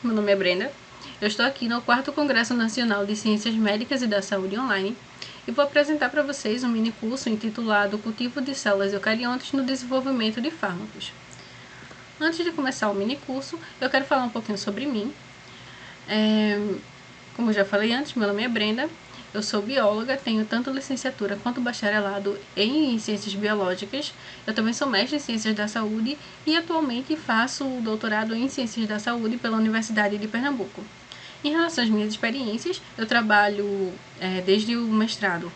meu nome é Brenda. Eu estou aqui no 4º Congresso Nacional de Ciências Médicas e da Saúde Online e vou apresentar para vocês um mini curso intitulado Cultivo de Células Eucariontes no Desenvolvimento de Fármacos. Antes de começar o mini curso, eu quero falar um pouquinho sobre mim. Como eu já falei antes, meu nome é Brenda, eu sou bióloga, tenho tanto licenciatura quanto bacharelado em Ciências Biológicas. Eu também sou mestre em Ciências da Saúde e atualmente faço doutorado em Ciências da Saúde pela Universidade de Pernambuco. Em relação às minhas experiências, eu trabalho desde o mestrado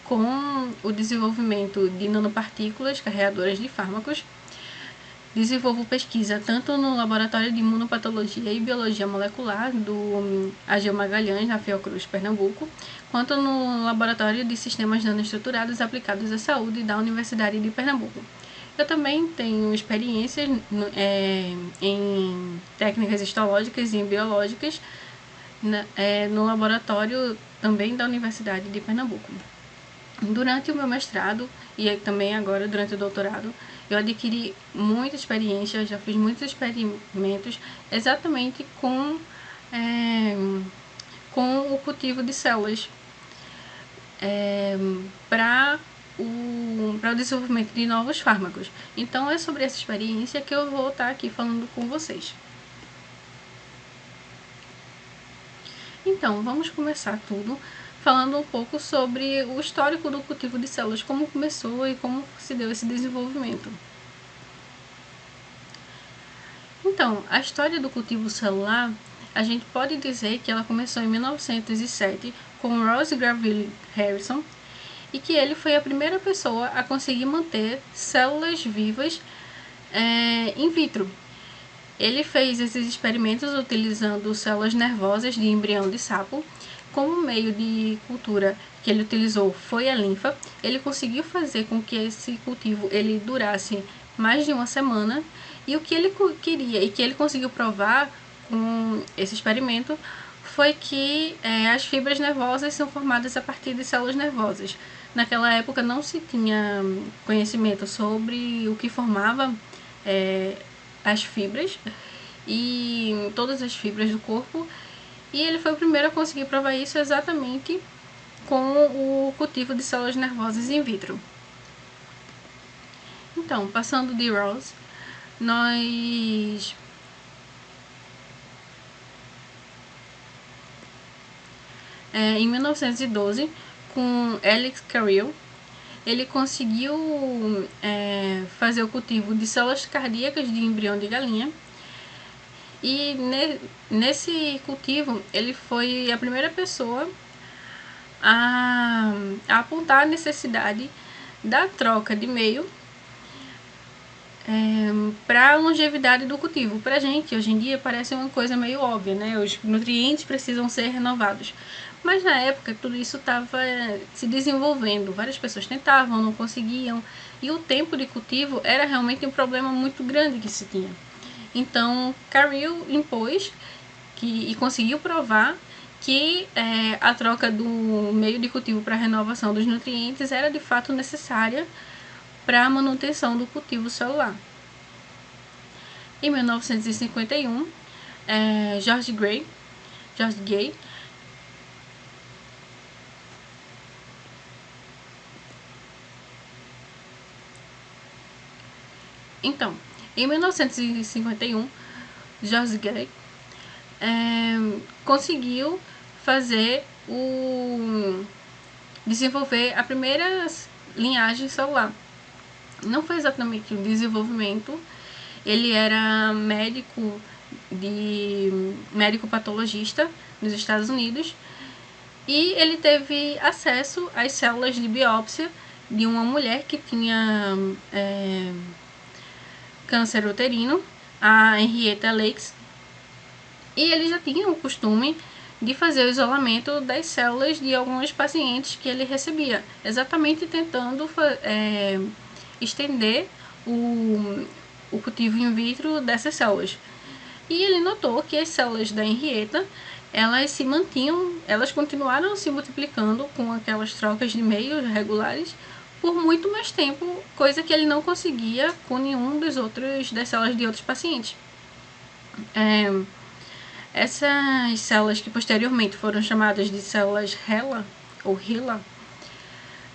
com o desenvolvimento de nanopartículas carreadoras de fármacos. Desenvolvo pesquisa tanto no Laboratório de Imunopatologia e Biologia Molecular do AGEO Magalhães, na Fiocruz, Pernambuco, quanto no Laboratório de Sistemas Nanoestruturados Aplicados à Saúde da Universidade de Pernambuco. Eu também tenho experiências em técnicas histológicas e biológicas no laboratório também da Universidade de Pernambuco. Durante o meu mestrado e também agora durante o doutorado, eu adquiri muita experiência, já fiz muitos experimentos exatamente com o cultivo de células para o desenvolvimento de novos fármacos. Então é sobre essa experiência que eu vou estar aqui falando com vocês. Então, vamos começar tudo falando um pouco sobre o histórico do cultivo de células, como começou e como se deu esse desenvolvimento. Então, a história do cultivo celular, a gente pode dizer que ela começou em 1907 com Ross Graville Harrison e que ele foi a primeira pessoa a conseguir manter células vivas in vitro. Ele fez esses experimentos utilizando células nervosas de embrião de sapo. Como meio de cultura que ele utilizou foi a linfa, ele conseguiu fazer com que esse cultivo ele durasse mais de uma semana, e o que ele queria e que ele conseguiu provar com esse experimento foi que as fibras nervosas são formadas a partir de células nervosas. Naquela época não se tinha conhecimento sobre o que formava as fibras e todas as fibras do corpo, e ele foi o primeiro a conseguir provar isso exatamente com o cultivo de células nervosas in vitro. Então, passando de Ross, em 1912, com Alex Carrel, ele conseguiu fazer o cultivo de células cardíacas de embrião de galinha. E nesse cultivo, ele foi a primeira pessoa a apontar a necessidade da troca de meio para a longevidade do cultivo. Para a gente, hoje em dia, parece uma coisa meio óbvia, né? Os nutrientes precisam ser renovados. Mas na época, tudo isso estava se desenvolvendo. Várias pessoas tentavam, não conseguiam. E o tempo de cultivo era realmente um problema muito grande que se tinha. Então, Carrel impôs e conseguiu provar que a troca do meio de cultivo para a renovação dos nutrientes era de fato necessária para a manutenção do cultivo celular. Em 1951, George Gray Então, em 1951, George Gray conseguiu desenvolver a primeira linhagem celular. Não foi exatamente um desenvolvimento, ele era médico patologista nos Estados Unidos, e ele teve acesso às células de biópsia de uma mulher que tinha câncer uterino, a Henrietta Lacks, e ele já tinha o costume de fazer o isolamento das células de alguns pacientes que ele recebia, exatamente tentando estender o cultivo in vitro dessas células. E ele notou que as células da Henrietta, elas se mantinham, elas continuaram se multiplicando com aquelas trocas de meios regulares por muito mais tempo, coisa que ele não conseguia com nenhum das células de outros pacientes. Essas células, que posteriormente foram chamadas de células HeLa ou HeLa,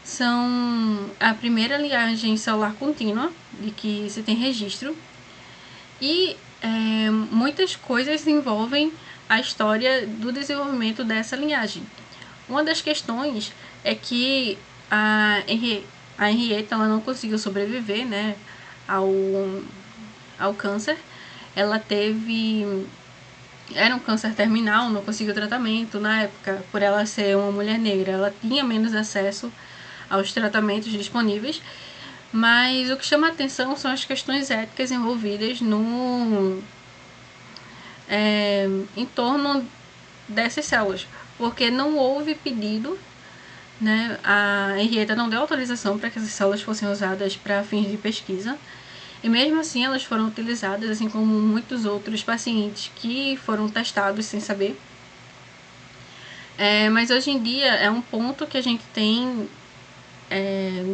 são a primeira linhagem celular contínua de que se tem registro, e muitas coisas envolvem a história do desenvolvimento dessa linhagem. Uma das questões é que a Henrietta ela não conseguiu sobreviver, né, ao câncer. Ela era um câncer terminal, não conseguiu tratamento na época. Por ela ser uma mulher negra, ela tinha menos acesso aos tratamentos disponíveis, mas o que chama a atenção são as questões éticas envolvidas em torno dessas células, porque não houve pedido, né, a Henrietta não deu autorização para que essas células fossem usadas para fins de pesquisa, e mesmo assim elas foram utilizadas, assim como muitos outros pacientes que foram testados sem saber. Mas hoje em dia é um ponto que a gente tem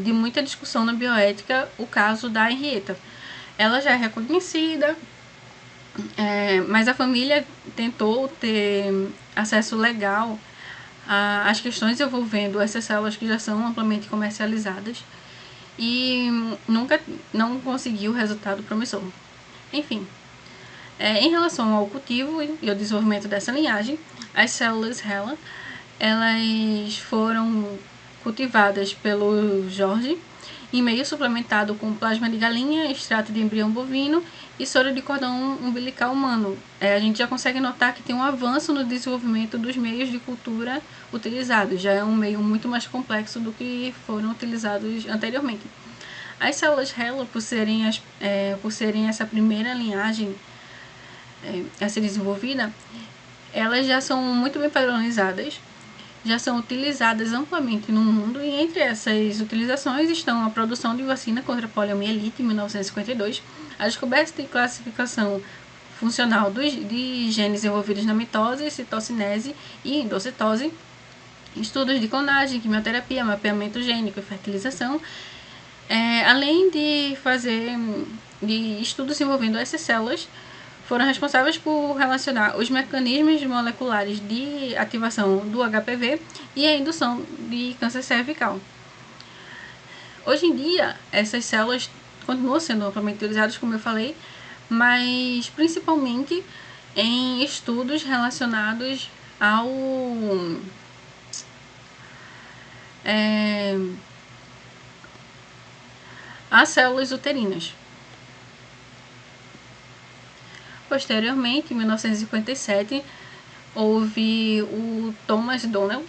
de muita discussão na bioética, o caso da Henrietta. Ela já é reconhecida, mas a família tentou ter acesso legal às questões envolvendo essas células que já são amplamente comercializadas e nunca não conseguiu resultado promissor. Enfim, em relação ao cultivo e ao desenvolvimento dessa linhagem, as células HeLa, elas foram cultivadas pelo Jorge em meio suplementado com plasma de galinha, extrato de embrião bovino e soro de cordão umbilical humano. A gente já consegue notar que tem um avanço no desenvolvimento dos meios de cultura utilizados, já é um meio muito mais complexo do que foram utilizados anteriormente. As células HeLa, por serem essa primeira linhagem a ser desenvolvida, elas já são muito bem padronizadas, já são utilizadas amplamente no mundo, e entre essas utilizações estão a produção de vacina contra a poliomielite em 1952, a descoberta e classificação funcional de genes envolvidos na mitose, citocinese e endocitose, estudos de clonagem, quimioterapia, mapeamento gênico e fertilização, além de estudos envolvendo essas células, foram responsáveis por relacionar os mecanismos moleculares de ativação do HPV e a indução de câncer cervical. Hoje em dia, essas células continuam sendo amplamente utilizadas, como eu falei, mas principalmente em estudos relacionados às células uterinas. Posteriormente, em 1957, houve o Thomas Donnell.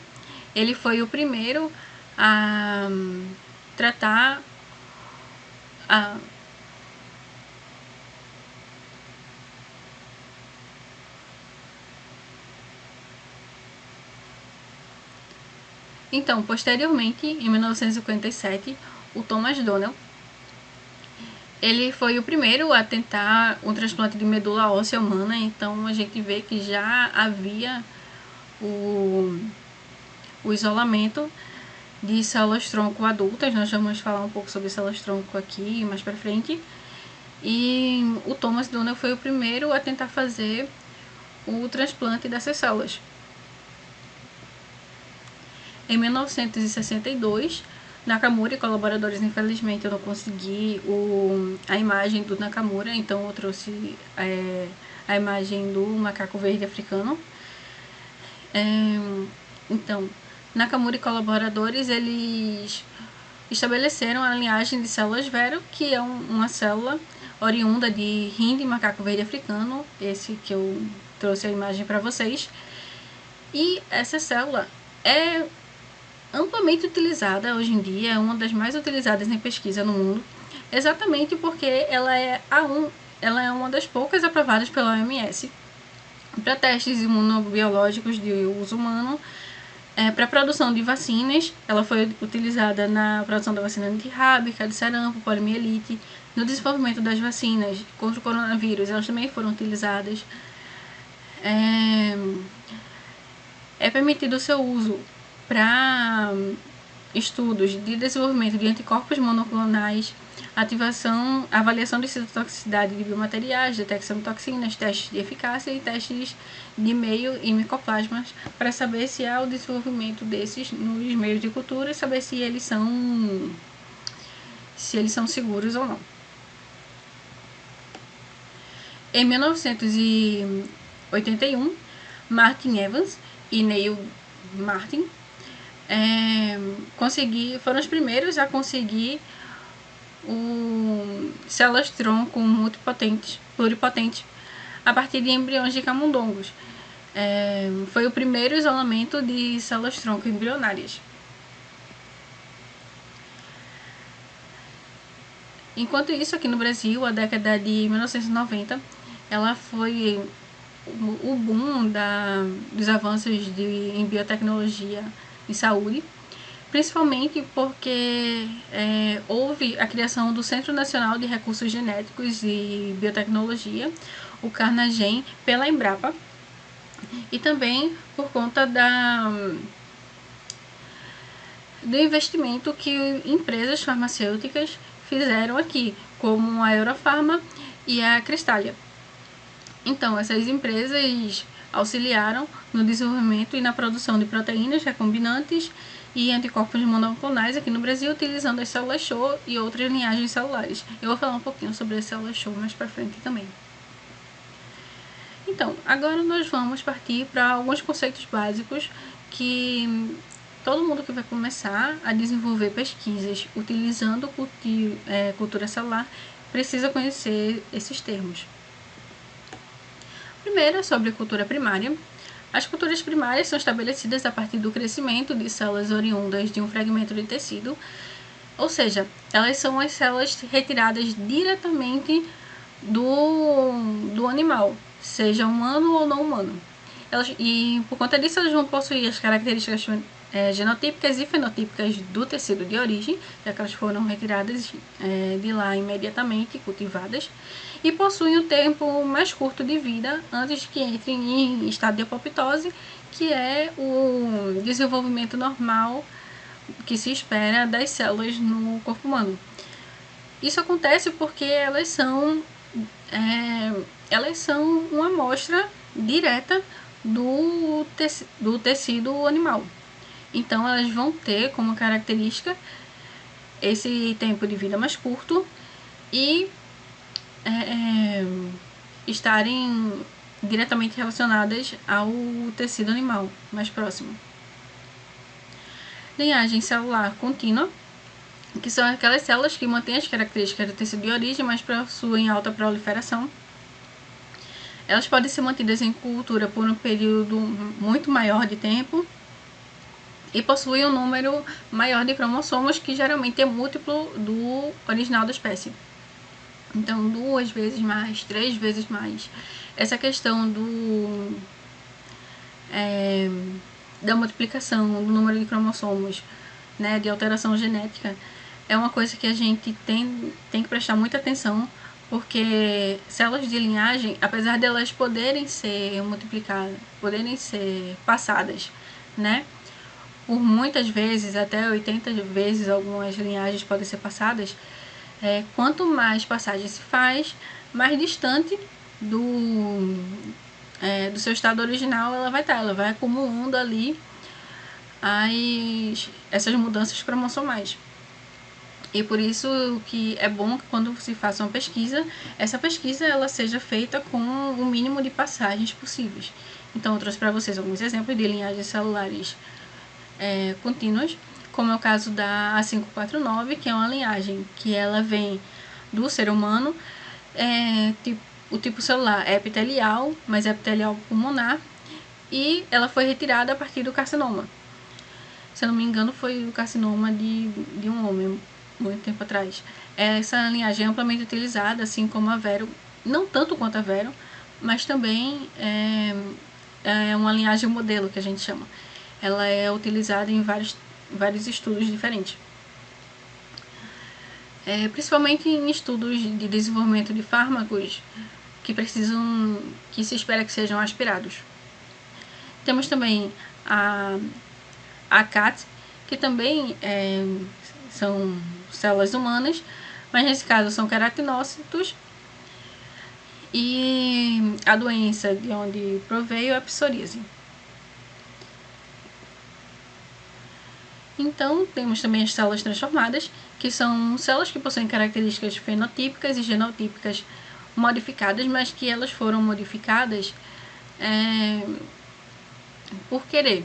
Ele foi o primeiro a tratar Então, posteriormente, em 1957, o Thomas Donnell ele foi o primeiro a tentar um transplante de medula óssea humana. Então a gente vê que já havia o isolamento de células-tronco adultas. Nós vamos falar um pouco sobre células-tronco aqui mais para frente. E o Thomas Donnell foi o primeiro a tentar fazer o transplante dessas células. Em 1962, Nakamura e colaboradores, infelizmente eu não consegui a imagem do Nakamura, então eu trouxe a imagem do macaco verde africano. Então, Nakamura e colaboradores, eles estabeleceram a linhagem de células Vero, que é uma célula oriunda de rim de macaco verde africano, esse que eu trouxe a imagem para vocês. E essa célula é amplamente utilizada hoje em dia, é uma das mais utilizadas em pesquisa no mundo, exatamente porque ela é uma das poucas aprovadas pela OMS para testes imunobiológicos de uso humano, para a produção de vacinas. Ela foi utilizada na produção da vacina antirrábica, de sarampo, poliomielite, no desenvolvimento das vacinas contra o coronavírus, elas também foram utilizadas. É permitido o seu uso para estudos de desenvolvimento de anticorpos monoclonais, avaliação de citotoxicidade de biomateriais, detecção de toxinas, testes de eficácia e testes de meio e micoplasmas para saber se há o desenvolvimento desses nos meios de cultura e saber se eles são seguros ou não. Em 1981, Martin Evans e Neil Martin foram os primeiros a conseguir células-tronco pluripotentes a partir de embriões de camundongos. Foi o primeiro isolamento de células-tronco embrionárias. Enquanto isso, aqui no Brasil, a década de 1990, ela foi o boom dos avanços em biotecnologia e saúde, principalmente porque houve a criação do Centro Nacional de Recursos Genéticos e Biotecnologia, o CarnaGen, pela Embrapa, e também por conta do investimento que empresas farmacêuticas fizeram aqui, como a Eurofarma e a Cristália. Então, essas empresas auxiliaram no desenvolvimento e na produção de proteínas recombinantes e anticorpos monoclonais aqui no Brasil, utilizando as células CHO e outras linhagens celulares. Eu vou falar um pouquinho sobre as células CHO mais para frente também. Então, agora nós vamos partir para alguns conceitos básicos que todo mundo que vai começar a desenvolver pesquisas utilizando cultura celular precisa conhecer esses termos. Primeiro, sobre cultura primária. As culturas primárias são estabelecidas a partir do crescimento de células oriundas de um fragmento de tecido, ou seja, elas são as células retiradas diretamente do animal, seja humano ou não humano. E por conta disso, elas vão possuir as características genotípicas e fenotípicas do tecido de origem, já que elas foram retiradas de lá imediatamente, cultivadas, e possuem um tempo mais curto de vida antes que entrem em estado de apoptose, que é o desenvolvimento normal que se espera das células no corpo humano. Isso acontece porque elas são uma amostra direta do tecido animal. Então, elas vão ter como característica esse tempo de vida mais curto e estarem diretamente relacionadas ao tecido animal mais próximo. Linhagem celular contínua, que são aquelas células que mantêm as características do tecido de origem, mas possuem alta proliferação. Elas podem ser mantidas em cultura por um período muito maior de tempo e possuem um número maior de cromossomos, que geralmente é múltiplo do original da espécie. Então, 2 vezes mais, 3 vezes mais. Essa questão da multiplicação do número de cromossomos, de alteração genética, é uma coisa que a gente tem que prestar muita atenção, porque células de linhagem, apesar de elas poderem ser multiplicadas, poderem ser passadas, por muitas vezes, até 80 vezes, algumas linhagens podem ser passadas. Quanto mais passagem se faz, mais distante do seu estado original ela vai estar. Ela vai acumulando ali essas mudanças cromossomais. E por isso que é bom que quando se faça uma pesquisa, essa pesquisa ela seja feita com o mínimo de passagens possíveis. Então, eu trouxe para vocês alguns exemplos de linhagens celulares contínuas, como é o caso da A549, que é uma linhagem que ela vem do ser humano. O tipo celular é epitelial, mas é epitelial pulmonar, e ela foi retirada a partir do carcinoma. Se eu não me engano, foi o carcinoma de um homem, muito tempo atrás. Essa linhagem é amplamente utilizada, assim como a Vero, não tanto quanto a Vero, mas também é uma linhagem modelo, que a gente chama. Ela é utilizada em vários estudos diferentes. Principalmente em estudos de desenvolvimento de fármacos que se espera que sejam aspirados. Temos também a CAT, que também são células humanas, mas nesse caso são queratinócitos, e a doença de onde proveio é a psoríase. Então, temos também as células transformadas, que são células que possuem características fenotípicas e genotípicas modificadas, mas que elas foram modificadas por querer.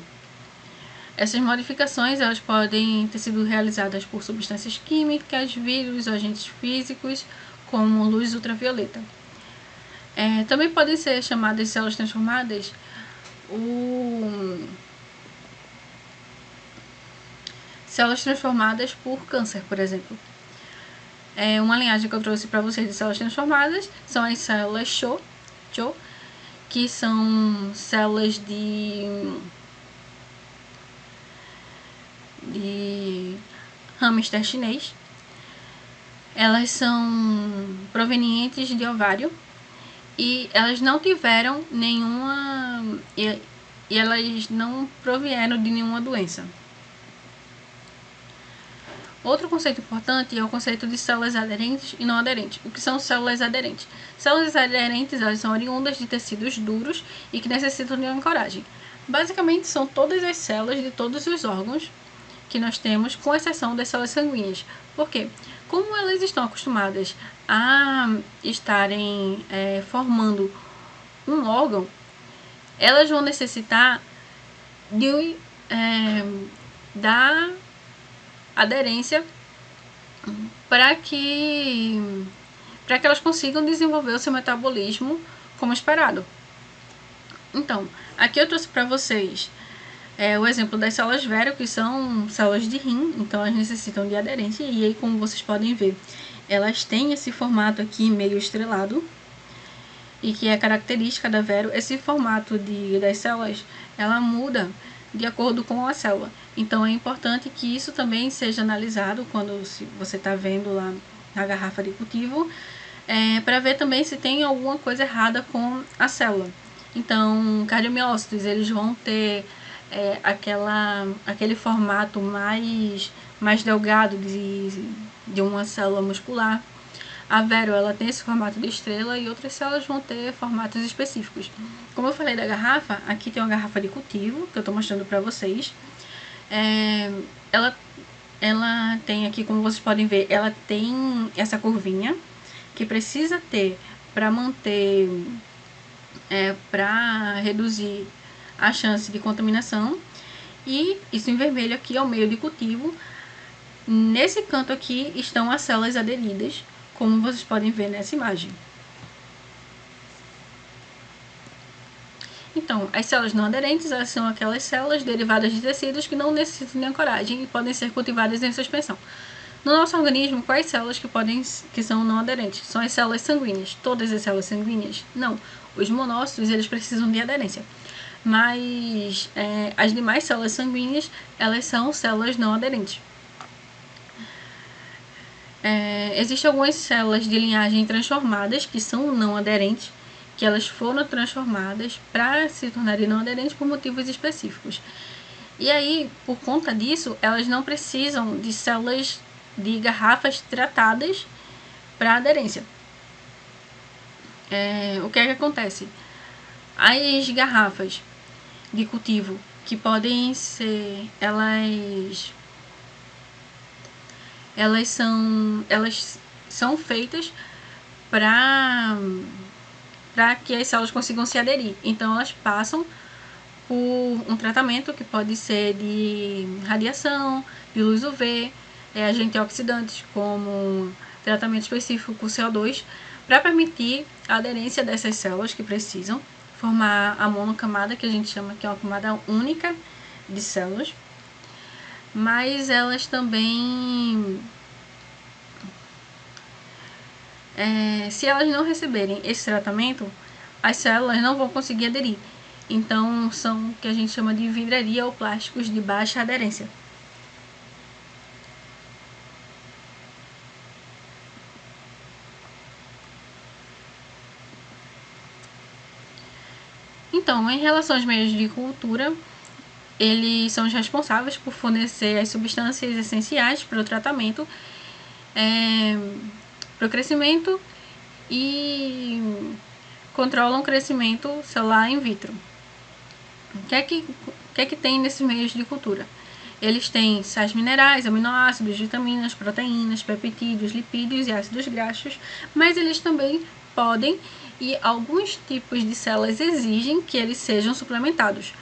Essas modificações elas podem ter sido realizadas por substâncias químicas, vírus, agentes físicos, como luz ultravioleta. Também podem ser chamadas células transformadas células transformadas por câncer, por exemplo. Uma linhagem que eu trouxe para vocês de células transformadas são as células CHO, que são células de hamster chinês. Elas são provenientes de ovário e elas não tiveram nenhuma e elas não provieram de nenhuma doença. Outro conceito importante é o conceito de células aderentes e não aderentes. O que são células aderentes? Células aderentes elas são oriundas de tecidos duros e que necessitam de ancoragem. Basicamente, são todas as células de todos os órgãos que nós temos, com exceção das células sanguíneas. Por quê? Como elas estão acostumadas a estarem formando um órgão, elas vão necessitar da aderência para que elas consigam desenvolver o seu metabolismo como esperado. Então, aqui eu trouxe para vocês o exemplo das células Vero, que são células de rim, então elas necessitam de aderência, e aí, como vocês podem ver, elas têm esse formato aqui meio estrelado, e que é característica da Vero. Esse formato das células, ela muda de acordo com a célula. Então, é importante que isso também seja analisado quando você está vendo lá na garrafa de cultivo, para ver também se tem alguma coisa errada com a célula. Então, cardiomiócitos, eles vão ter aquele formato mais delgado de uma célula muscular. A Vero, ela tem esse formato de estrela, e outras células vão ter formatos específicos. Como eu falei da garrafa, aqui tem uma garrafa de cultivo, que eu estou mostrando para vocês. Ela tem aqui, como vocês podem ver, ela tem essa curvinha, que precisa ter para manter, para reduzir a chance de contaminação. E isso em vermelho aqui é o meio de cultivo. Nesse canto aqui estão as células aderidas, como vocês podem ver nessa imagem. Então, as células não aderentes, elas são aquelas células derivadas de tecidos que não necessitam de ancoragem e podem ser cultivadas em suspensão. No nosso organismo, quais células que são não aderentes? São as células sanguíneas. Todas as células sanguíneas? Não. Os monócitos, eles precisam de aderência. Mas as demais células sanguíneas, elas são células não aderentes. Existem algumas células de linhagem transformadas que são não aderentes, que elas foram transformadas para se tornarem não aderentes por motivos específicos. E aí, por conta disso, elas não precisam de células de garrafas tratadas para aderência. O que é que acontece? As garrafas de cultivo, que podem ser, elas são feitas para que as células consigam se aderir. Então, elas passam por um tratamento que pode ser de radiação, de luz UV, agentes oxidantes, como tratamento específico com CO2, para permitir a aderência dessas células que precisam formar a monocamada, que a gente chama que é uma camada única de células. Mas elas também, se elas não receberem esse tratamento, as células não vão conseguir aderir. Então, são o que a gente chama de vidraria ou plásticos de baixa aderência. Então, em relação aos meios de cultura, Eles são os responsáveis por fornecer as substâncias essenciais para o tratamento, para o crescimento e controlam o crescimento celular in vitro. O que é que tem nesses meios de cultura? Eles têm sais minerais, aminoácidos, vitaminas, proteínas, peptídeos, lipídios e ácidos graxos, mas eles também podem, e alguns tipos de células exigem que eles sejam suplementados.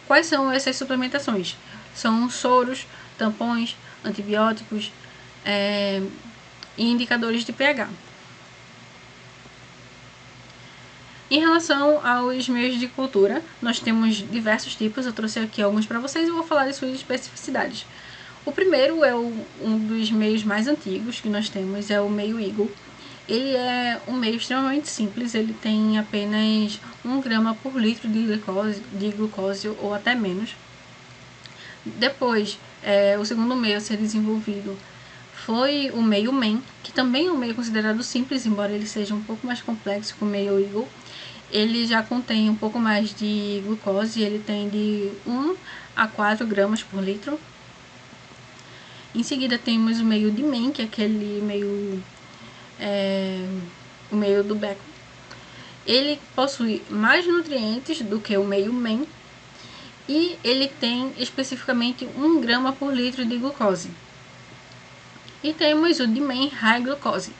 Quais são essas suplementações? São soros, tampões, antibióticos e indicadores de pH. Em relação aos meios de cultura, nós temos diversos tipos, eu trouxe aqui alguns para vocês e vou falar de suas especificidades. O primeiro é um dos meios mais antigos que nós temos, é o meio Eagle. Ele é um meio extremamente simples, ele tem apenas 1 grama por litro de glucose ou até menos. Depois, o segundo meio a ser desenvolvido foi o meio Man, que também é um meio considerado simples, embora ele seja um pouco mais complexo que o meio Eagle. Ele já contém um pouco mais de glucose, ele tem de 1 a 4 gramas por litro. Em seguida temos o meio de Man, que é aquele meio, o meio do Beckman. Ele possui mais nutrientes do que o meio Man e ele tem especificamente 1 grama por litro de glucose. E temos o de Man High Glucose,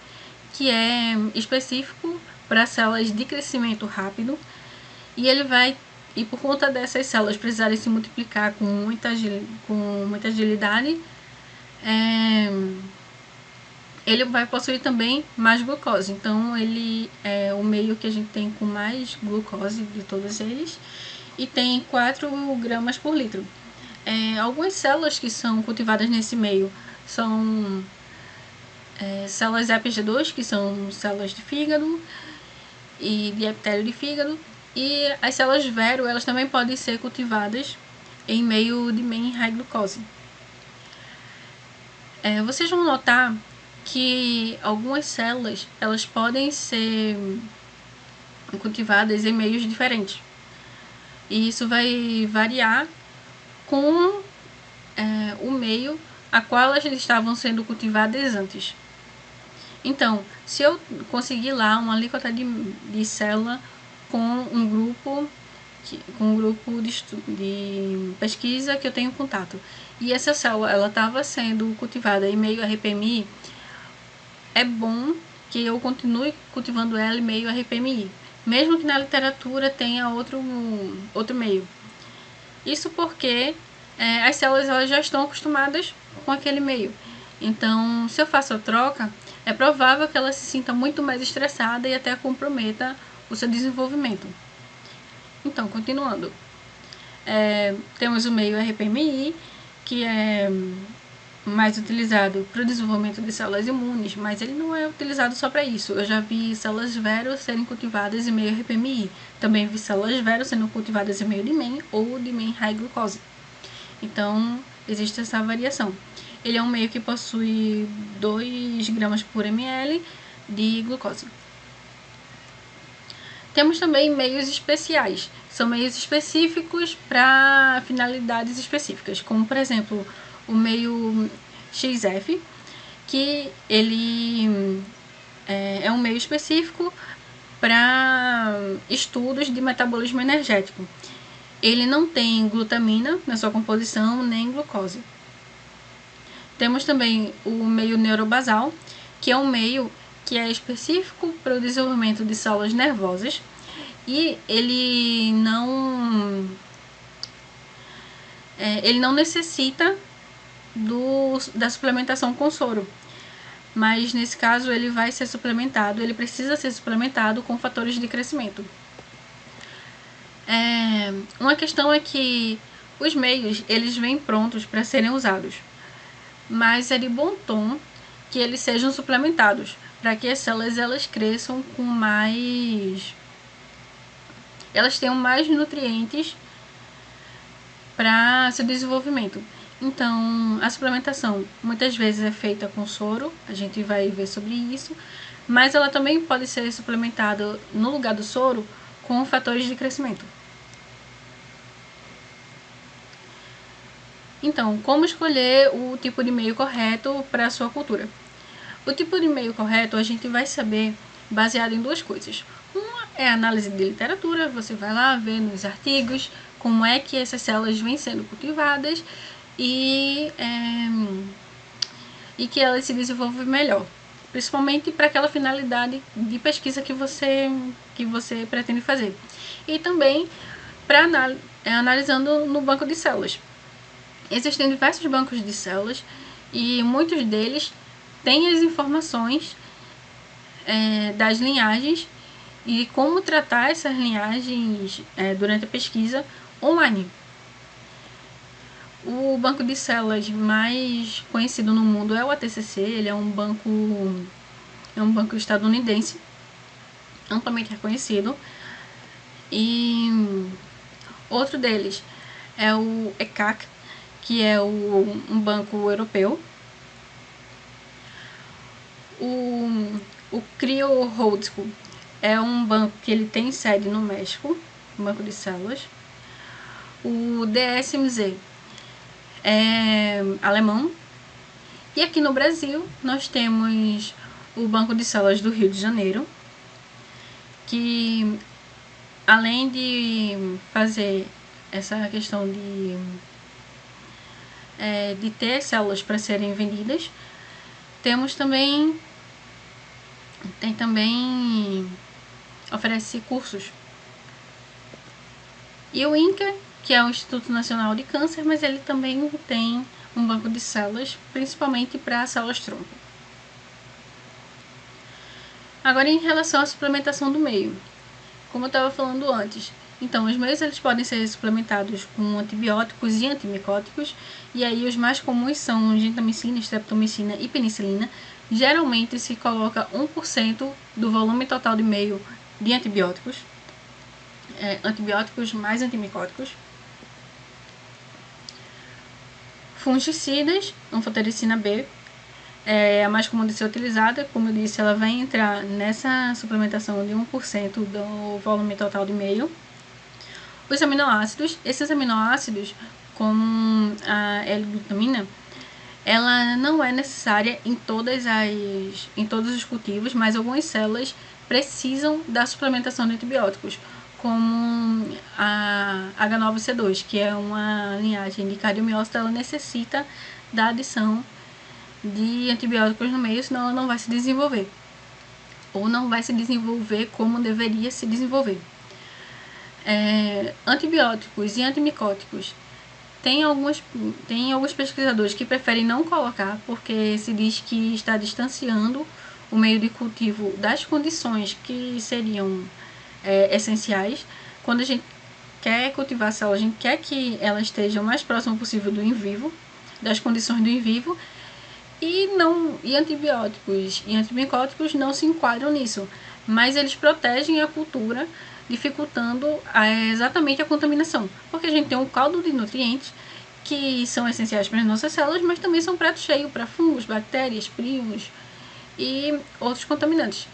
que é específico para células de crescimento rápido, e por conta dessas células precisarem se multiplicar com muita agilidade, ele vai possuir também mais glucose. Então ele é o meio que a gente tem com mais glucose de todos eles e tem 4 gramas por litro. Algumas células que são cultivadas nesse meio são células EPG2, que são células de fígado e de epitélio de fígado, e as células Vero, elas também podem ser cultivadas em meio de Man High Glucose. Vocês vão notar que algumas células elas podem ser cultivadas em meios diferentes, e isso vai variar com o meio a qual elas estavam sendo cultivadas antes. Então, se eu conseguir lá uma alíquota de célula com um grupo de pesquisa que eu tenho contato, e essa célula ela estava sendo cultivada em meio RPMI, é bom que eu continue cultivando ela em meio RPMI, mesmo que na literatura tenha outro meio. Isso porque as células elas já estão acostumadas com aquele meio. Então, se eu faço a troca, é provável que ela se sinta muito mais estressada e até comprometa o seu desenvolvimento. Então, continuando. Temos o meio RPMI, que é mais utilizado para o desenvolvimento de células imunes, mas ele não é utilizado só para isso. Eu já vi células Vero serem cultivadas em meio RPMI. Também vi células Vero sendo cultivadas em meio de Man ou de Man High Glucose. Então, existe essa variação. Ele é um meio que possui 2 gramas por ml de glucose. Temos também meios especiais. São meios específicos para finalidades específicas, como por exemplo o meio XF, que ele é um meio específico para estudos de metabolismo energético. Ele não tem glutamina na sua composição, nem glucose. Temos também o meio neurobasal, que é um meio que é específico para o desenvolvimento de células nervosas, e ele não necessita da suplementação com soro, mas nesse caso ele vai ser suplementado, ele precisa ser suplementado com fatores de crescimento. Uma questão é que os meios eles vêm prontos para serem usados, mas é de bom tom que eles sejam suplementados para que as células elas cresçam com mais, elas tenham mais nutrientes para seu desenvolvimento. Então, a suplementação muitas vezes é feita com soro, a gente vai ver sobre isso, mas ela também pode ser suplementada no lugar do soro com fatores de crescimento. Então, como escolher o tipo de e-mail correto para a sua cultura? O tipo de e-mail correto a gente vai saber baseado em duas coisas. Uma é a análise de literatura, você vai lá ver nos artigos como é que essas células vêm sendo cultivadas e que elas se desenvolvem melhor, principalmente para aquela finalidade de pesquisa que você pretende fazer. E também para analisando no banco de células. Existem diversos bancos de células e muitos deles têm as informações das linhagens e como tratar essas linhagens durante a pesquisa online. O banco de células mais conhecido no mundo é o ATCC, ele é um banco estadunidense, amplamente reconhecido. E outro deles é o ECAC, que é um banco europeu. O Cryoholdco é um banco que ele tem sede no México, um banco de células. O DSMZ é alemão. E aqui no Brasil nós temos o Banco de Células do Rio de Janeiro, que além de fazer essa questão de ter células para serem vendidas, oferece cursos. E o INCA, que é o Instituto Nacional de Câncer, mas ele também tem um banco de células, principalmente para células-tronco. Agora, em relação à suplementação do meio, como eu estava falando antes, então os meios eles podem ser suplementados com antibióticos e antimicóticos, e aí os mais comuns são gentamicina, streptomicina e penicilina. Geralmente se coloca 1% do volume total de meio de antibióticos, antibióticos mais antimicóticos. Fungicidas, anfotericina B, é a mais comum de ser utilizada. Como eu disse, ela vai entrar nessa suplementação de 1% do volume total de meio. Os aminoácidos, esses aminoácidos, como a L-glutamina, ela não é necessária em todos os cultivos, mas algumas células precisam da suplementação de antibióticos, como a H9C2, que é uma linhagem de cardiomiócito, ela necessita da adição de antibióticos no meio, senão ela não vai se desenvolver, ou não vai se desenvolver como deveria se desenvolver. Antibióticos e antimicóticos, tem alguns pesquisadores que preferem não colocar, porque se diz que está distanciando o meio de cultivo das condições que seriam essenciais. Quando a gente quer cultivar a célula, a gente quer que ela esteja o mais próximo possível do in vivo, das condições do in vivo, e antibióticos e antimicóticos não se enquadram nisso, mas eles protegem a cultura, dificultando exatamente a contaminação, porque a gente tem um caldo de nutrientes que são essenciais para as nossas células, mas também são prato cheio para fungos, bactérias, primos e outros contaminantes.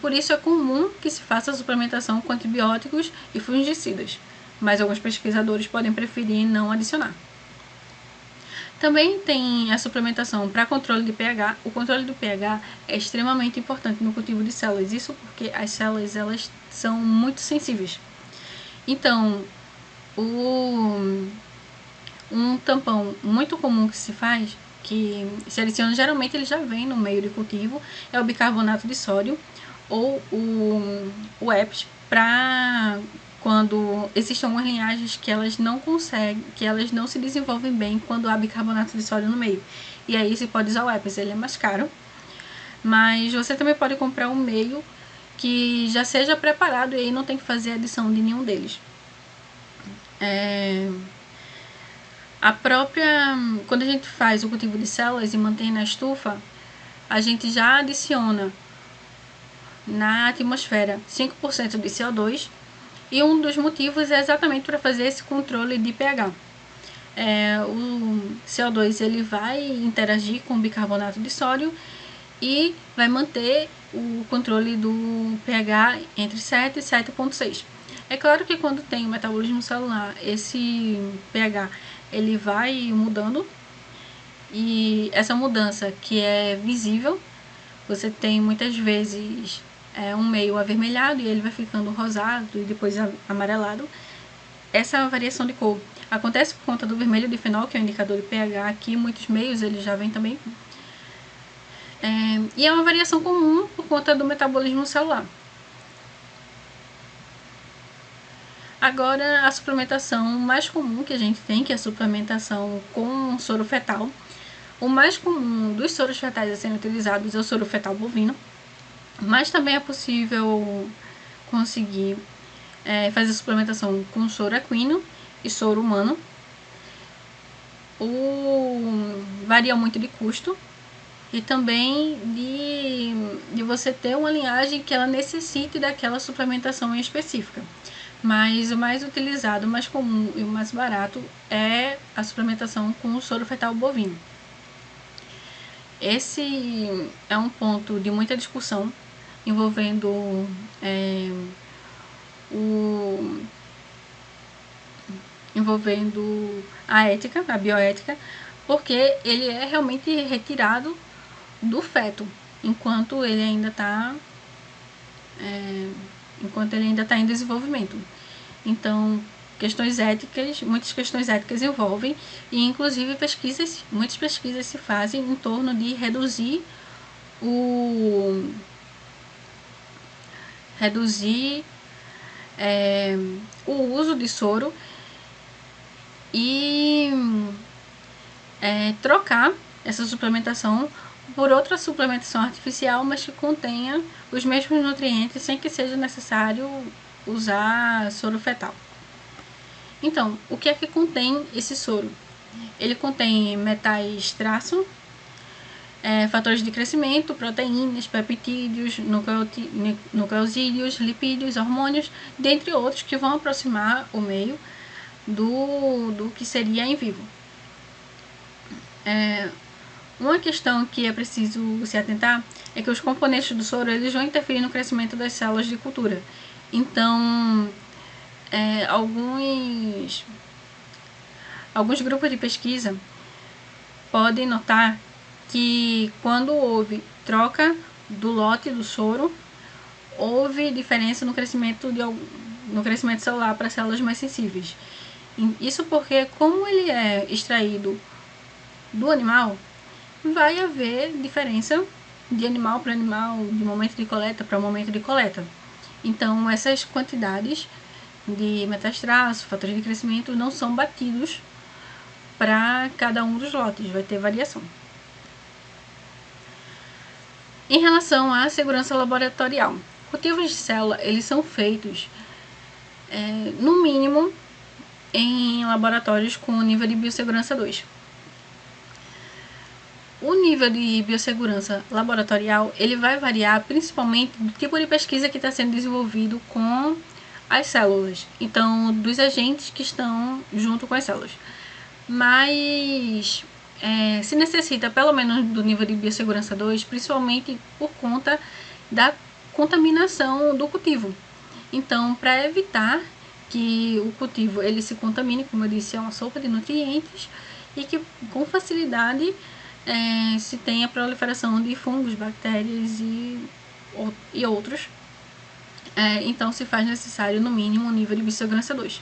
Por isso é comum que se faça a suplementação com antibióticos e fungicidas, mas alguns pesquisadores podem preferir não adicionar. Também tem a suplementação para controle de pH. O controle do pH é extremamente importante no cultivo de células, isso porque as células elas são muito sensíveis. Então, um tampão muito comum que se faz, que se adiciona, geralmente ele já vem no meio de cultivo, é o bicarbonato de sódio ou o EPS, para quando existem algumas linhagens que elas não se desenvolvem bem quando há bicarbonato de sódio no meio. E aí você pode usar o EPS, ele é mais caro, mas você também pode comprar um meio que já seja preparado e aí não tem que fazer adição de nenhum deles. Quando a gente faz o cultivo de células e mantém na estufa, a gente já adiciona na atmosfera 5% de CO2, e um dos motivos é exatamente para fazer esse controle de pH. O CO2 ele vai interagir com o bicarbonato de sódio e vai manter o controle do pH entre 7 e 7,6. É claro que quando tem o metabolismo celular, esse pH ele vai mudando, e essa mudança que é visível, você tem muitas vezes um meio avermelhado e ele vai ficando rosado e depois amarelado. Essa variação de cor acontece por conta do vermelho de fenol, que é o indicador de pH. Aqui muitos meios ele já vem também. E é uma variação comum por conta do metabolismo celular. Agora, a suplementação mais comum que a gente tem, que é a suplementação com soro fetal. O mais comum dos soros fetais a serem utilizados é o soro fetal bovino, mas também é possível conseguir fazer suplementação com soro equino e soro humano. Varia muito de custo e também de você ter uma linhagem que ela necessite daquela suplementação em específica. Mas o mais utilizado, o mais comum e o mais barato é a suplementação com o soro fetal bovino. Esse é um ponto de muita discussão envolvendo a ética, a bioética, porque ele é realmente retirado do feto enquanto ele ainda está em desenvolvimento. Então, muitas questões éticas envolvem, e inclusive muitas pesquisas se fazem em torno de reduzir o uso de soro e trocar essa suplementação por outra suplementação artificial, mas que contenha os mesmos nutrientes sem que seja necessário usar soro fetal. Então, o que é que contém esse soro? Ele contém metais traço, fatores de crescimento, proteínas, peptídeos, nucleosídeos, lipídios, hormônios, dentre outros, que vão aproximar o meio do que seria em vivo. Uma questão que é preciso se atentar é que os componentes do soro eles vão interferir no crescimento das células de cultura. Então, alguns grupos de pesquisa podem notar que quando houve troca do lote do soro, houve diferença no crescimento celular para células mais sensíveis. Isso porque, como ele é extraído do animal, vai haver diferença de animal para animal, de momento de coleta para momento de coleta. Então, essas quantidades de metais traço, fatores de crescimento, não são batidos para cada um dos lotes, vai ter variação. Em relação à segurança laboratorial, cultivos de célula eles são feitos no mínimo em laboratórios com nível de biossegurança 2. O nível de biossegurança laboratorial ele vai variar principalmente do tipo de pesquisa que está sendo desenvolvido com as células, então dos agentes que estão junto com as células. Mas se necessita pelo menos do nível de biossegurança 2, principalmente por conta da contaminação do cultivo. Então, para evitar que o cultivo ele se contamine, como eu disse, é uma sopa de nutrientes, e que com facilidade se tenha proliferação de fungos, bactérias e outros. Então, se faz necessário, no mínimo, um nível de biossegurança 2.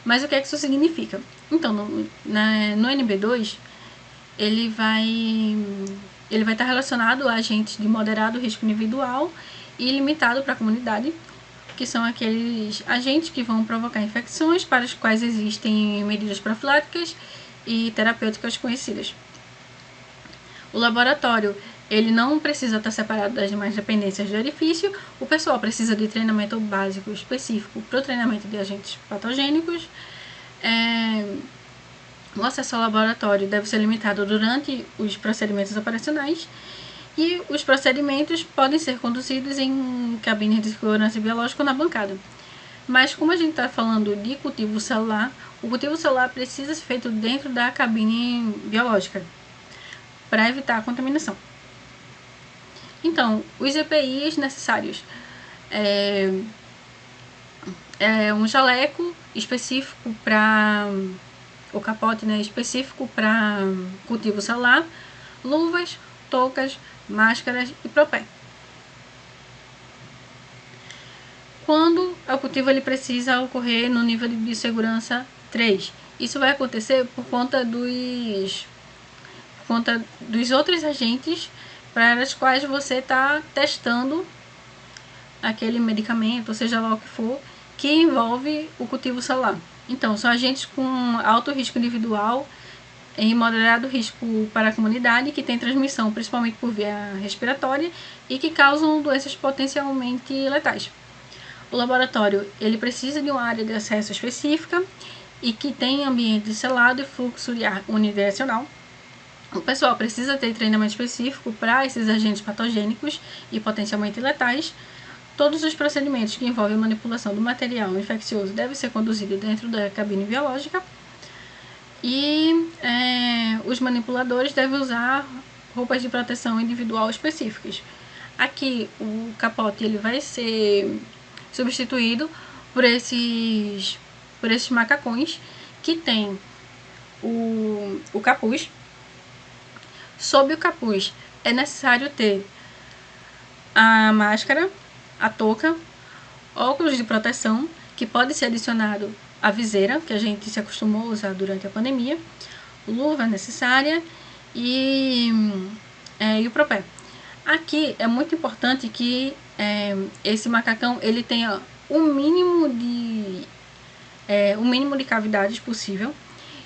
Mas o que é que isso significa? Então, no NB2, ele vai estar relacionado a agentes de moderado risco individual e limitado para a comunidade, que são aqueles agentes que vão provocar infecções para as quais existem medidas profiláticas e terapêuticas conhecidas. O laboratório ele não precisa estar separado das demais dependências do orifício. O pessoal precisa de treinamento básico específico para o treinamento de agentes patogênicos. O acesso ao laboratório deve ser limitado durante os procedimentos operacionais, e os procedimentos podem ser conduzidos em cabines de segurança biológica na bancada. Mas como a gente está falando de cultivo celular, o cultivo celular precisa ser feito dentro da cabine biológica para evitar a contaminação. Então, os EPIs necessários um jaleco específico para o capote, né, específico para cultivo celular, luvas, toucas, máscaras e propé. Quando o cultivo ele precisa ocorrer no nível de segurança 3. Isso vai acontecer por conta dos outros agentes para os quais você está testando aquele medicamento, ou seja lá o que for, que envolve o cultivo celular. Então, são agentes com alto risco individual e moderado risco para a comunidade, que tem transmissão principalmente por via respiratória e que causam doenças potencialmente letais. O laboratório ele precisa de uma área de acesso específica e que tem ambiente selado e fluxo de ar unidirecional. O pessoal precisa ter treinamento específico para esses agentes patogênicos e potencialmente letais. Todos os procedimentos que envolvem a manipulação do material infeccioso devem ser conduzidos dentro da cabine biológica e os manipuladores devem usar roupas de proteção individual específicas. Aqui o capote ele vai ser substituído por esses macacões que tem o capuz. Sob o capuz é necessário ter a máscara, a touca, óculos de proteção, que pode ser adicionado à viseira, que a gente se acostumou a usar durante a pandemia, luva necessária e o propé. Aqui é muito importante que esse macacão ele tenha o mínimo de cavidades possível.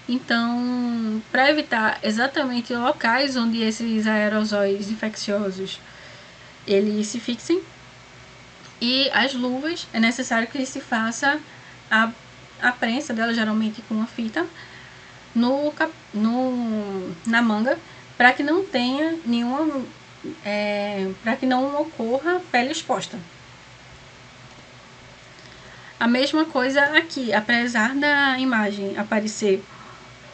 Então, para evitar exatamente locais onde esses aerosóis infecciosos eles se fixem, e as luvas é necessário que se faça a prensa dela, geralmente com uma fita, na manga, para que não tenha nenhuma, para que não ocorra pele exposta. A mesma coisa aqui, apesar da imagem aparecer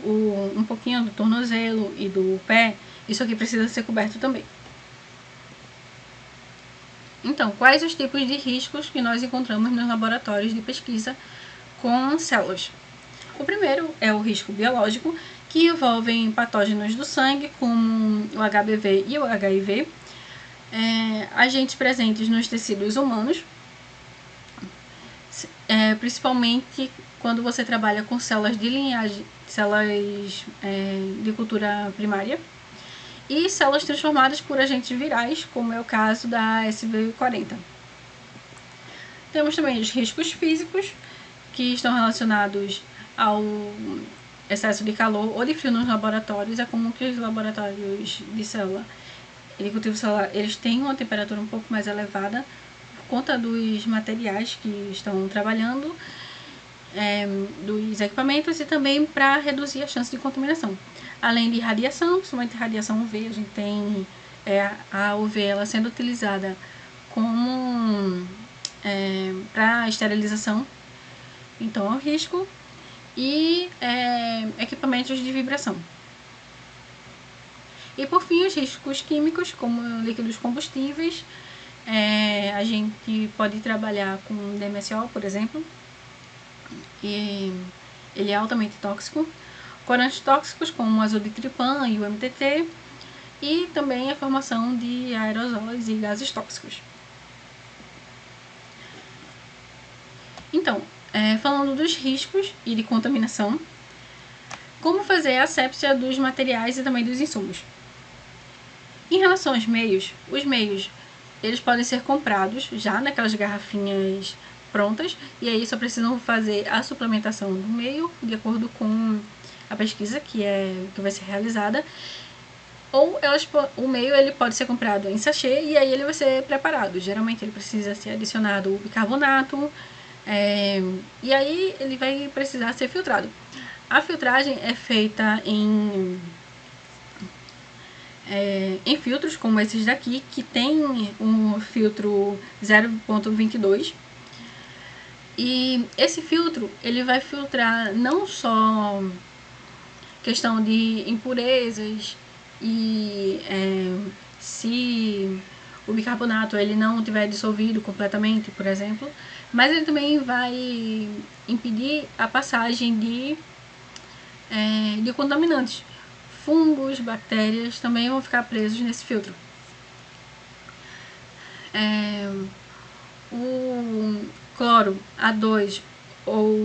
um pouquinho do tornozelo e do pé, isso aqui precisa ser coberto também. Então, quais os tipos de riscos que nós encontramos nos laboratórios de pesquisa com células? O primeiro é o risco biológico, que envolvem patógenos do sangue, como o HBV e o HIV, agentes presentes nos tecidos humanos, principalmente quando você trabalha com células de linhagem, células de cultura primária, e células transformadas por agentes virais, como é o caso da SV40. Temos também os riscos físicos, que estão relacionados ao excesso de calor ou de frio nos laboratórios. É comum que os laboratórios de célula de cultivo celular eles tenham uma temperatura um pouco mais elevada por conta dos materiais que estão trabalhando, dos equipamentos, e também para reduzir a chance de contaminação. Além de radiação, principalmente radiação UV, a gente tem a UV ela sendo utilizada como para esterilização, então é um risco, e equipamentos de vibração. E por fim, os riscos químicos, como líquidos combustíveis. A gente pode trabalhar com DMSO, por exemplo, e ele é altamente tóxico. Corantes tóxicos como o azotitripã e o MTT, e também a formação de aerosóis e gases tóxicos. Então, falando dos riscos e de contaminação, como fazer a assépsia dos materiais e também dos insumos? Em relação aos meios, os meios eles podem ser comprados já naquelas garrafinhas prontas, e aí só precisam fazer a suplementação do meio de acordo com a pesquisa que vai ser realizada, ou o meio ele pode ser comprado em sachê e aí ele vai ser preparado. Geralmente ele precisa ser adicionado o bicarbonato, e aí ele vai precisar ser filtrado. A filtragem é feita em filtros como esses daqui, que tem um filtro 0,22, e esse filtro ele vai filtrar não só questão de impurezas e se o bicarbonato ele não tiver dissolvido completamente, por exemplo, mas ele também vai impedir a passagem de de contaminantes. Fungos, bactérias também vão ficar presos nesse filtro. O cloro A2 ou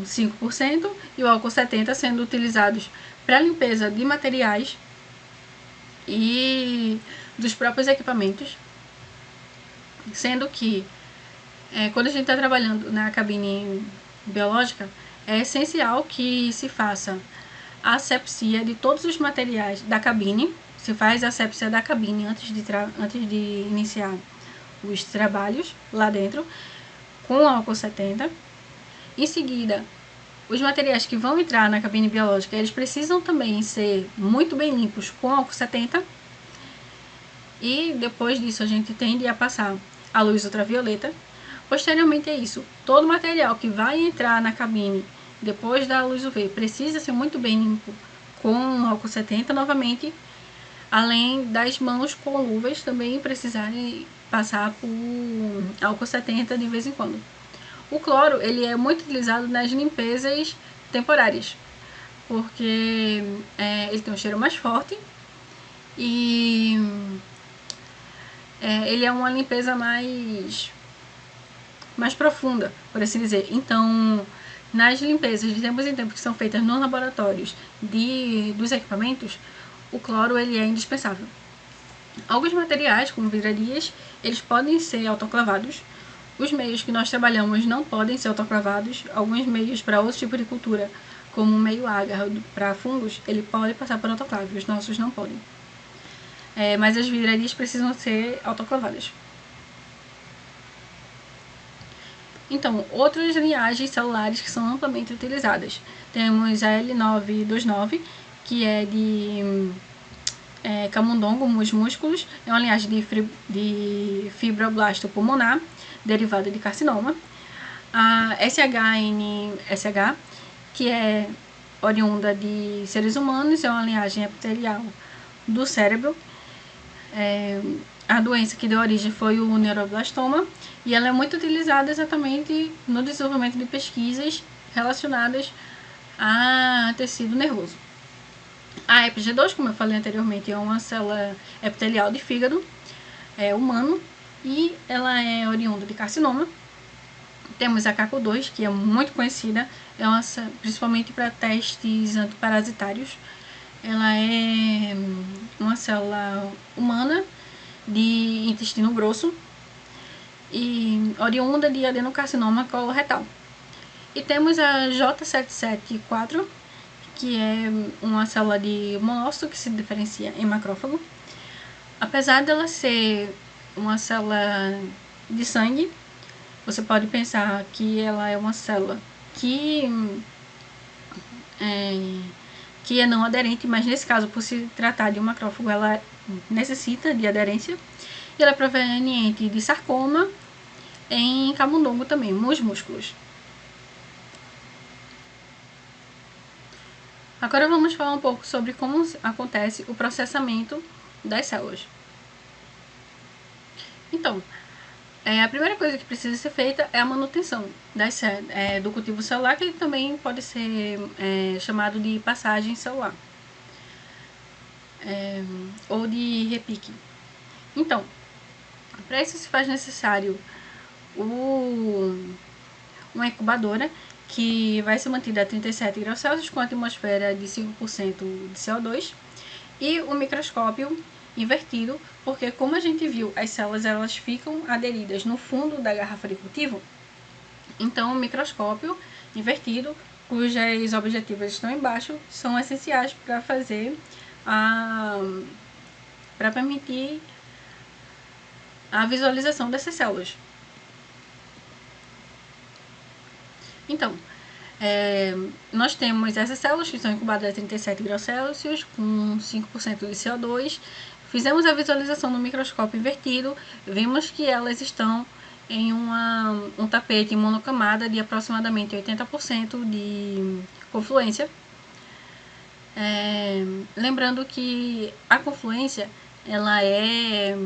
5% e o álcool 70 sendo utilizados para limpeza de materiais e dos próprios equipamentos, sendo que quando a gente está trabalhando na cabine biológica, é essencial que se faça a asepsia de todos os materiais da cabine. Se faz a asepsia da cabine antes de iniciar os trabalhos lá dentro, com álcool 70. Em seguida, os materiais que vão entrar na cabine biológica, eles precisam também ser muito bem limpos com álcool 70. E depois disso a gente tende a passar a luz ultravioleta. Posteriormente a isso, todo material que vai entrar na cabine depois da luz UV precisa ser muito bem limpo com álcool 70 novamente, além das mãos com luvas também precisarem passar por álcool 70 de vez em quando. O cloro, ele é muito utilizado nas limpezas temporárias, porque ele tem um cheiro mais forte e ele é uma limpeza mais profunda, por assim dizer. Então, nas limpezas de tempos em tempos que são feitas nos laboratórios dos equipamentos, o cloro ele é indispensável. Alguns materiais, como vidrarias, eles podem ser autoclavados. Os meios que nós trabalhamos não podem ser autoclavados. Alguns meios para outro tipo de cultura, como o meio agar para fungos, ele pode passar por autoclave, os nossos não podem. Mas as vidrarias precisam ser autoclavadas. Então, outras linhagens celulares que são amplamente utilizadas. Temos a L929, que é de camundongo, os músculos, é uma linhagem de fibroblasto pulmonar, derivada de carcinoma. A SHNSH, que é oriunda de seres humanos, é uma linhagem epitelial do cérebro. A doença que deu origem foi o neuroblastoma, e ela é muito utilizada exatamente no desenvolvimento de pesquisas relacionadas a tecido nervoso. A EPG2, como eu falei anteriormente, é uma célula epitelial de fígado humano, e ela é oriunda de carcinoma. Temos a CACO2, que é muito conhecida, principalmente para testes antiparasitários. Ela é uma célula humana de intestino grosso e oriunda de adenocarcinoma coloretal. E temos a J774, que é uma célula de monócito que se diferencia em macrófago. Apesar dela ser uma célula de sangue, você pode pensar que ela é uma célula que é não aderente, mas nesse caso, por se tratar de um macrófago, ela necessita de aderência. E ela é proveniente de sarcoma em camundongo também, nos músculos. Agora vamos falar um pouco sobre como acontece o processamento das células. Então, a primeira coisa que precisa ser feita é a manutenção do cultivo celular, que também pode ser chamado de passagem celular, ou de repique. Então, para isso se faz necessário uma incubadora que vai ser mantida a 37 graus Celsius com a atmosfera de 5% de CO2 e o microscópio invertido, porque como a gente viu, as células elas ficam aderidas no fundo da garrafa de cultivo. Então o microscópio invertido, cujas objetivas estão embaixo, são essenciais para permitir a visualização dessas células. Então, nós temos essas células que são incubadas a 37 graus Celsius com 5% de CO2. Fizemos a visualização no microscópio invertido, vimos que elas estão em um tapete monocamada de aproximadamente 80% de confluência. Lembrando que a confluência ela é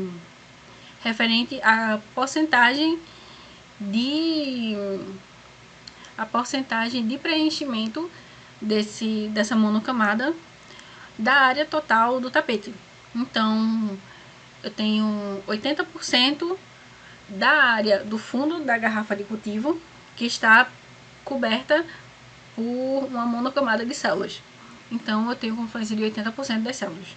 referente à porcentagem de preenchimento dessa monocamada da área total do tapete. Então, eu tenho 80% da área do fundo da garrafa de cultivo que está coberta por uma monocamada de células. Então, eu tenho confluência de 80% das células.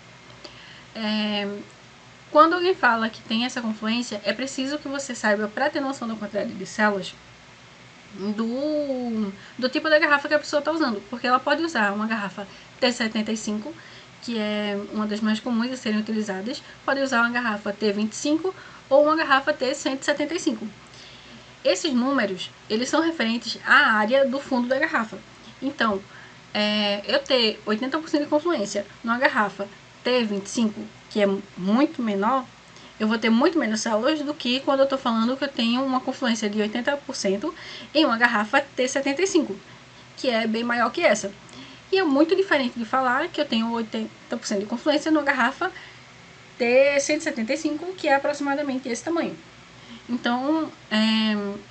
Quando alguém fala que tem essa confluência, é preciso que você saiba, para ter noção da quantidade de células, do tipo da garrafa que a pessoa está usando. Porque ela pode usar uma garrafa T75, que é uma das mais comuns a serem utilizadas, pode usar uma garrafa T25 ou uma garrafa T175. Esses números, eles são referentes à área do fundo da garrafa. Então, eu ter 80% de confluência numa garrafa T25, que é muito menor, eu vou ter muito menos células do que quando eu estou falando que eu tenho uma confluência de 80% em uma garrafa T75, que é bem maior que essa. E é muito diferente de falar que eu tenho 80% de confluência numa garrafa T175, que é aproximadamente esse tamanho. Então,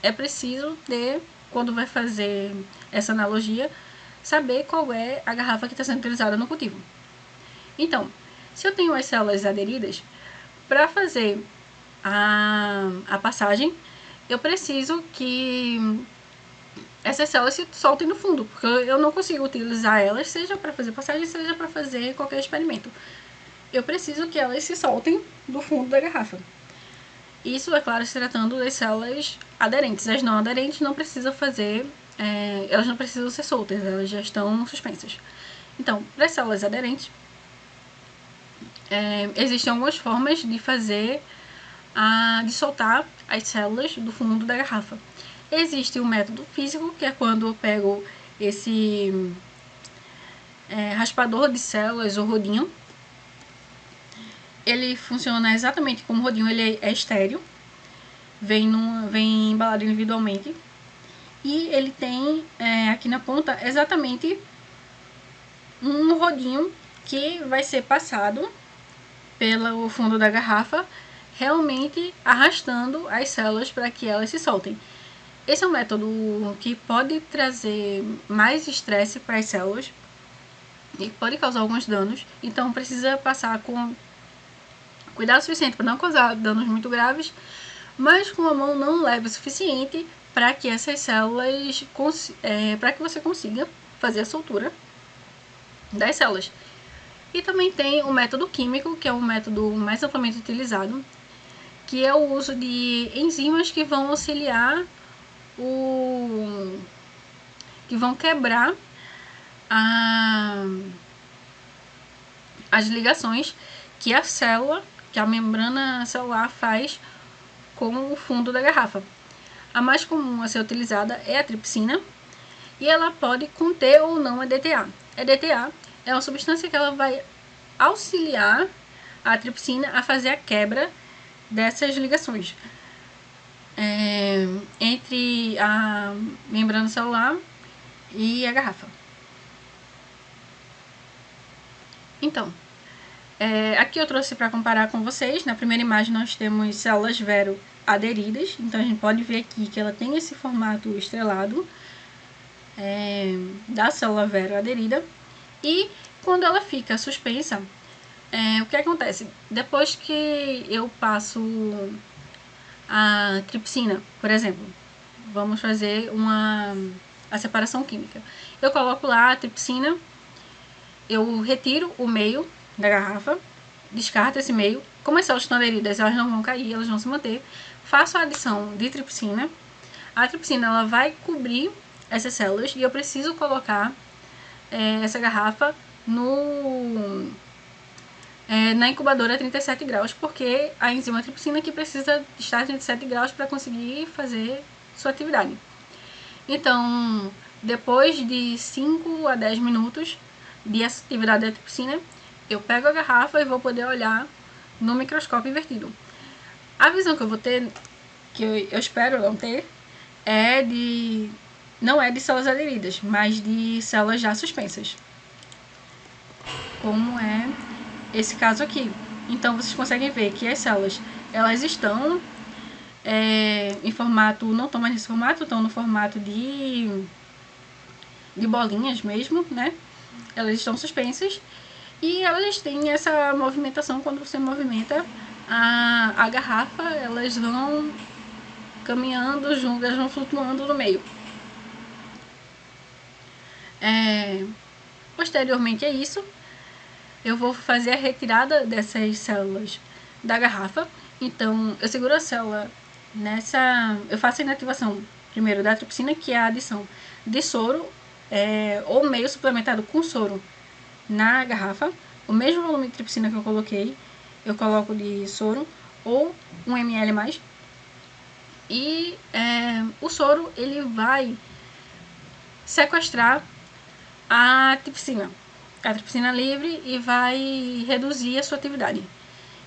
é preciso ter, quando vai fazer essa analogia, saber qual é a garrafa que está sendo utilizada no cultivo. Então, se eu tenho as células aderidas, para fazer a passagem, eu preciso que essas células se soltem no fundo, porque eu não consigo utilizar elas, seja para fazer passagem, seja para fazer qualquer experimento. Eu preciso que elas se soltem do fundo da garrafa. Isso, é claro, se tratando das células aderentes. As não aderentes não precisam fazer, elas não precisam ser soltas, elas já estão suspensas. Então, para as células aderentes, existem algumas formas de fazer, de soltar as células do fundo da garrafa. Existe o método físico, que é quando eu pego esse raspador de células ou rodinho. Ele funciona exatamente como rodinho, ele é estéreo, vem embalado individualmente. E ele tem aqui na ponta exatamente um rodinho que vai ser passado pelo fundo da garrafa, realmente arrastando as células para que elas se soltem. Esse é um método que pode trazer mais estresse para as células e pode causar alguns danos, então precisa passar com cuidado suficiente para não causar danos muito graves, mas com a mão não leve o suficiente para que essas células, para que você consiga fazer a soltura das células. E também tem o método químico, que é o método mais amplamente utilizado, que é o uso de enzimas que vão auxiliar que vão quebrar as ligações que a membrana celular faz com o fundo da garrafa. A mais comum a ser utilizada é a tripsina, e ela pode conter ou não EDTA. EDTA é uma substância que ela vai auxiliar a tripsina a fazer a quebra dessas ligações entre a membrana celular e a garrafa. Então, aqui eu trouxe para comparar com vocês. Na primeira imagem nós temos células Vero aderidas, então a gente pode ver aqui que ela tem esse formato estrelado da célula Vero aderida. E quando ela fica suspensa, o que acontece? Depois que eu passo a tripsina, por exemplo, vamos fazer a separação química. Eu coloco lá a tripsina, eu retiro o meio da garrafa, descarto esse meio. Como as células estão aderidas, elas não vão cair, elas vão se manter. Faço a adição de tripsina. A tripsina ela vai cobrir essas células e eu preciso colocar essa garrafa na incubadora a 37 graus, porque a enzima tripsina que precisa estar a 37 graus para conseguir fazer sua atividade. Então, depois de 5 a 10 minutos de atividade da tripsina, eu pego a garrafa e vou poder olhar no microscópio invertido. A visão que eu vou ter, que eu espero não ter, não é de células aderidas, mas de células já suspensas, como é esse caso aqui. Então vocês conseguem ver que as células, elas estão em formato, não estão mais nesse formato, estão no formato de de bolinhas mesmo, né? Elas estão suspensas e elas têm essa movimentação. Quando você movimenta a garrafa, elas vão caminhando juntas, elas vão flutuando no meio. Posteriormente a isso, eu vou fazer a retirada dessas células da garrafa. Então, eu seguro a célula nessa... Eu faço a inativação primeiro da tripsina, que é a adição de soro, ou meio suplementado com soro na garrafa. O mesmo volume de tripsina que eu coloquei, eu coloco de soro, ou 1 ml mais. E o soro, ele vai sequestrar a tripsina livre e vai reduzir a sua atividade.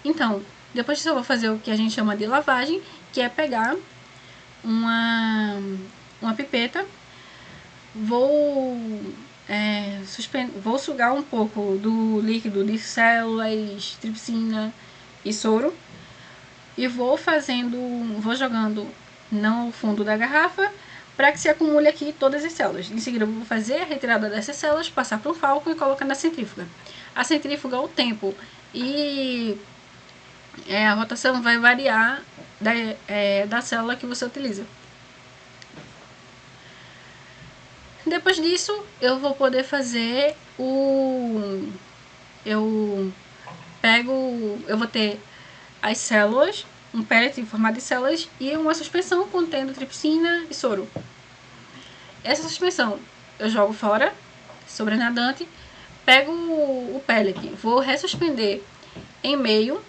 Então, depois disso eu vou fazer o que a gente chama de lavagem, que é pegar uma pipeta, vou sugar um pouco do líquido de células, tripsina e soro e vou jogando no fundo da garrafa para que se acumule aqui todas as células. Em seguida eu vou fazer a retirada dessas células, passar para um falco e colocar na centrífuga. A centrífuga, o tempo e a rotação vai variar da célula que você utiliza. Depois disso, eu vou poder fazer eu vou ter as células, um pellet em formato de células e uma suspensão contendo tripsina e soro. Essa suspensão eu jogo fora, sobrenadante, pego o pellet, vou ressuspender em meio,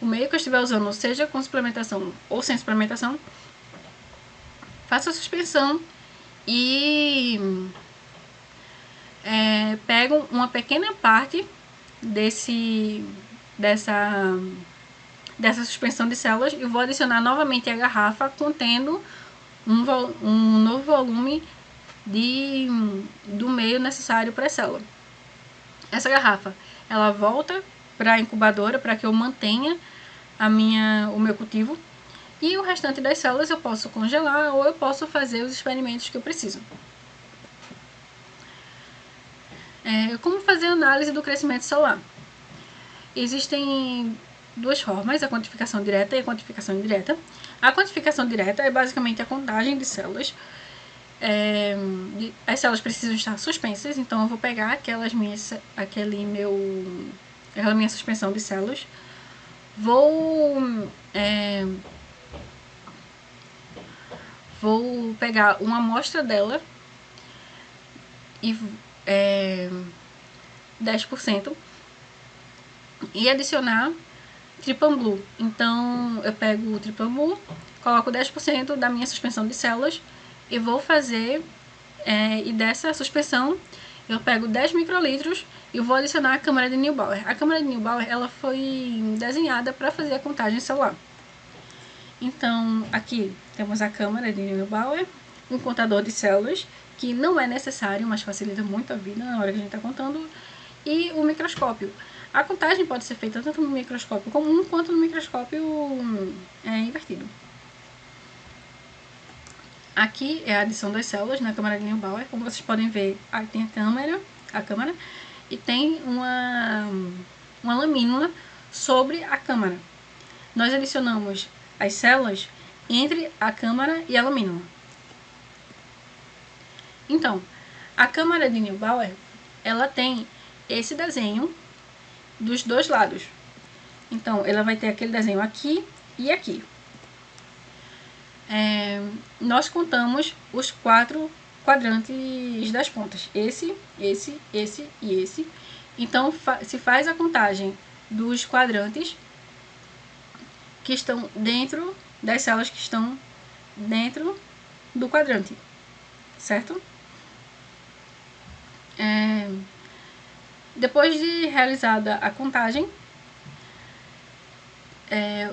o meio que eu estiver usando, seja com suplementação ou sem suplementação, faço a suspensão e pego uma pequena parte dessa suspensão de células e vou adicionar novamente a garrafa contendo um novo volume do meio necessário para a célula. Essa garrafa, ela volta para a incubadora para que eu mantenha o meu cultivo e o restante das células eu posso congelar ou eu posso fazer os experimentos que eu preciso. Como fazer análise do crescimento celular? Existem duas formas, a quantificação direta e a quantificação indireta. A quantificação direta é basicamente a contagem de células. As células precisam estar suspensas, então eu vou pegar aquela minha suspensão de células, vou pegar uma amostra dela e 10% e adicionar Trypan Blue. Então eu pego o Trypan Blue, coloco 10% da minha suspensão de células e vou fazer e dessa suspensão eu pego 10 microlitros e vou adicionar a câmara de Neubauer. A câmara de Neubauer, ela foi desenhada para fazer a contagem celular. Então aqui temos a câmara de Neubauer, um contador de células que não é necessário, mas facilita muito a vida na hora que a gente está contando, e o microscópio. A contagem pode ser feita tanto no microscópio comum quanto no microscópio invertido. Aqui é a adição das células na câmara de Neubauer. Como vocês podem ver, aqui tem a câmara e tem uma lamínula sobre a câmara. Nós adicionamos as células entre a câmara e a lamínula. Então, a câmara de Neubauer, ela tem esse desenho dos dois lados. Então, ela vai ter aquele desenho aqui e aqui. Nós contamos os 4 quadrantes das pontas. Esse e esse. Então, se faz a contagem dos quadrantes que estão dentro das células que estão dentro do quadrante, certo? Depois de realizada a contagem,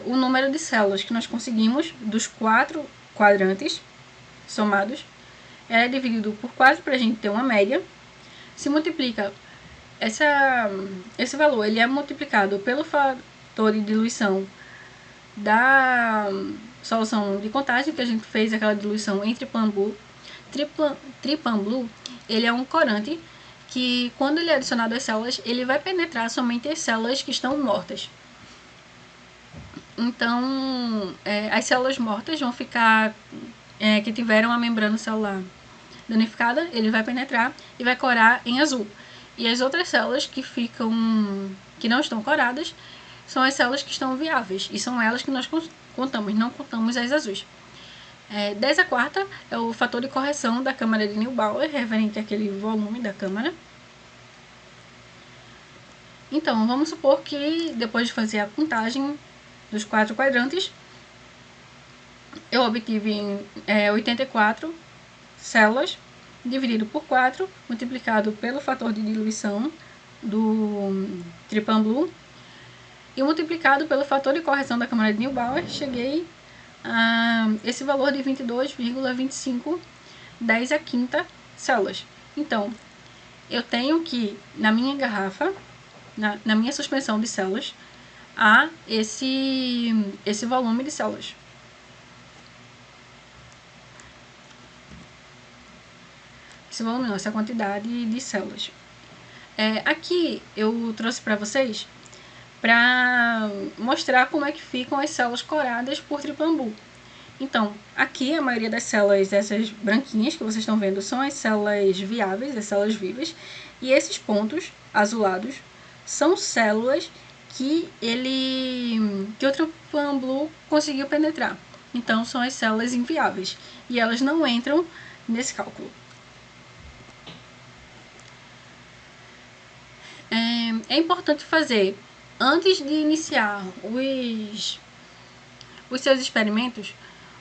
o número de células que nós conseguimos dos 4 quadrantes somados é dividido por 4 para a gente ter uma média. Se multiplica esse valor, ele é multiplicado pelo fator de diluição da solução de contagem, que a gente fez aquela diluição em Trypan Blue. Triphan-Blue, ele é um corante que, quando ele é adicionado às células, ele vai penetrar somente as células que estão mortas. Então, as células mortas vão ficar, que tiveram a membrana celular danificada, ele vai penetrar e vai corar em azul. E as outras células que não estão coradas, são as células que estão viáveis, e são elas que nós contamos, não contamos as azuis. 10⁴ é o fator de correção da câmara de Neubauer, referente àquele volume da câmara. Então, vamos supor que, depois de fazer a contagem dos 4 quadrantes, eu obtive 84 células, dividido por 4, multiplicado pelo fator de diluição do Triphan-Blue, e multiplicado pelo fator de correção da câmara de Neubauer, cheguei a esse valor de 22,25 10⁵ células. Então, eu tenho que, na minha garrafa, na minha suspensão de células, há esse volume de células. Esse volume não, essa quantidade de células. Aqui eu trouxe para vocês para mostrar como é que ficam as células coradas por Triphan-Blue. Então, aqui a maioria das células, essas branquinhas que vocês estão vendo, são as células viáveis, as células vivas, e esses pontos azulados são células que o Triphan-Blue conseguiu penetrar. Então, são as células inviáveis, e elas não entram nesse cálculo. É importante fazer, antes de iniciar os seus experimentos,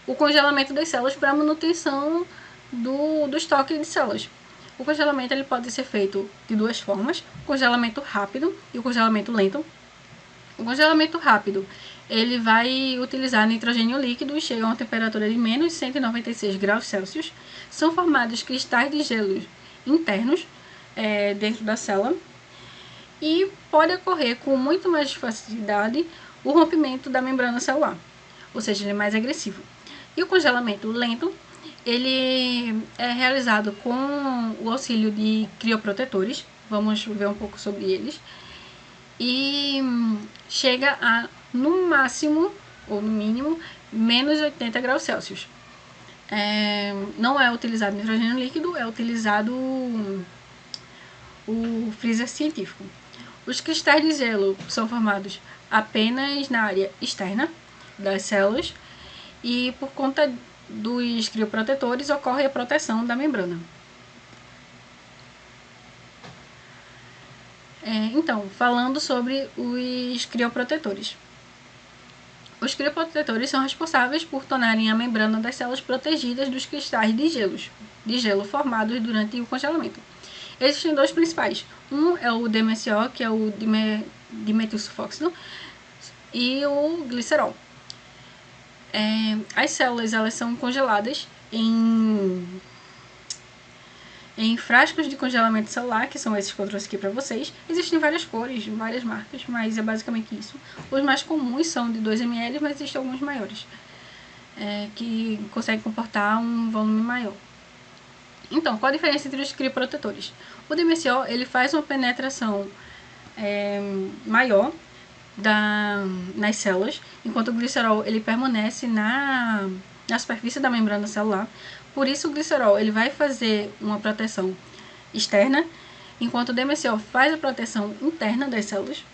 o congelamento das células para manutenção do estoque de células. O congelamento ele pode ser feito de duas formas: o congelamento rápido e o congelamento lento. O congelamento rápido ele vai utilizar nitrogênio líquido e chega a uma temperatura de menos 196 graus Celsius. São formados cristais de gelo internos dentro da célula, e pode ocorrer com muito mais facilidade o rompimento da membrana celular, ou seja, ele é mais agressivo. E o congelamento lento, ele é realizado com o auxílio de crioprotetores, vamos ver um pouco sobre eles, e chega a, no máximo, ou no mínimo, menos 80 graus Celsius. Não é utilizado nitrogênio líquido, é utilizado o freezer científico. Os cristais de gelo são formados apenas na área externa das células, e por conta dos crioprotetores ocorre a proteção da membrana. Então, falando sobre os crioprotetores. Os crioprotetores são responsáveis por tornarem a membrana das células protegidas dos cristais de gelo formados durante o congelamento. Existem dois principais. Um é o DMSO, que é o dimetilsulfóxido, e o glicerol. As células elas são congeladas em frascos de congelamento celular, que são esses que eu trouxe aqui para vocês. Existem várias cores, várias marcas, mas é basicamente isso. Os mais comuns são de 2 ml, mas existem alguns maiores, que conseguem comportar um volume maior. Então, qual a diferença entre os crioprotetores? O DMSO ele faz uma penetração maior nas células, enquanto o glicerol ele permanece na superfície da membrana celular. Por isso, o glicerol ele vai fazer uma proteção externa, enquanto o DMSO faz a proteção interna das células.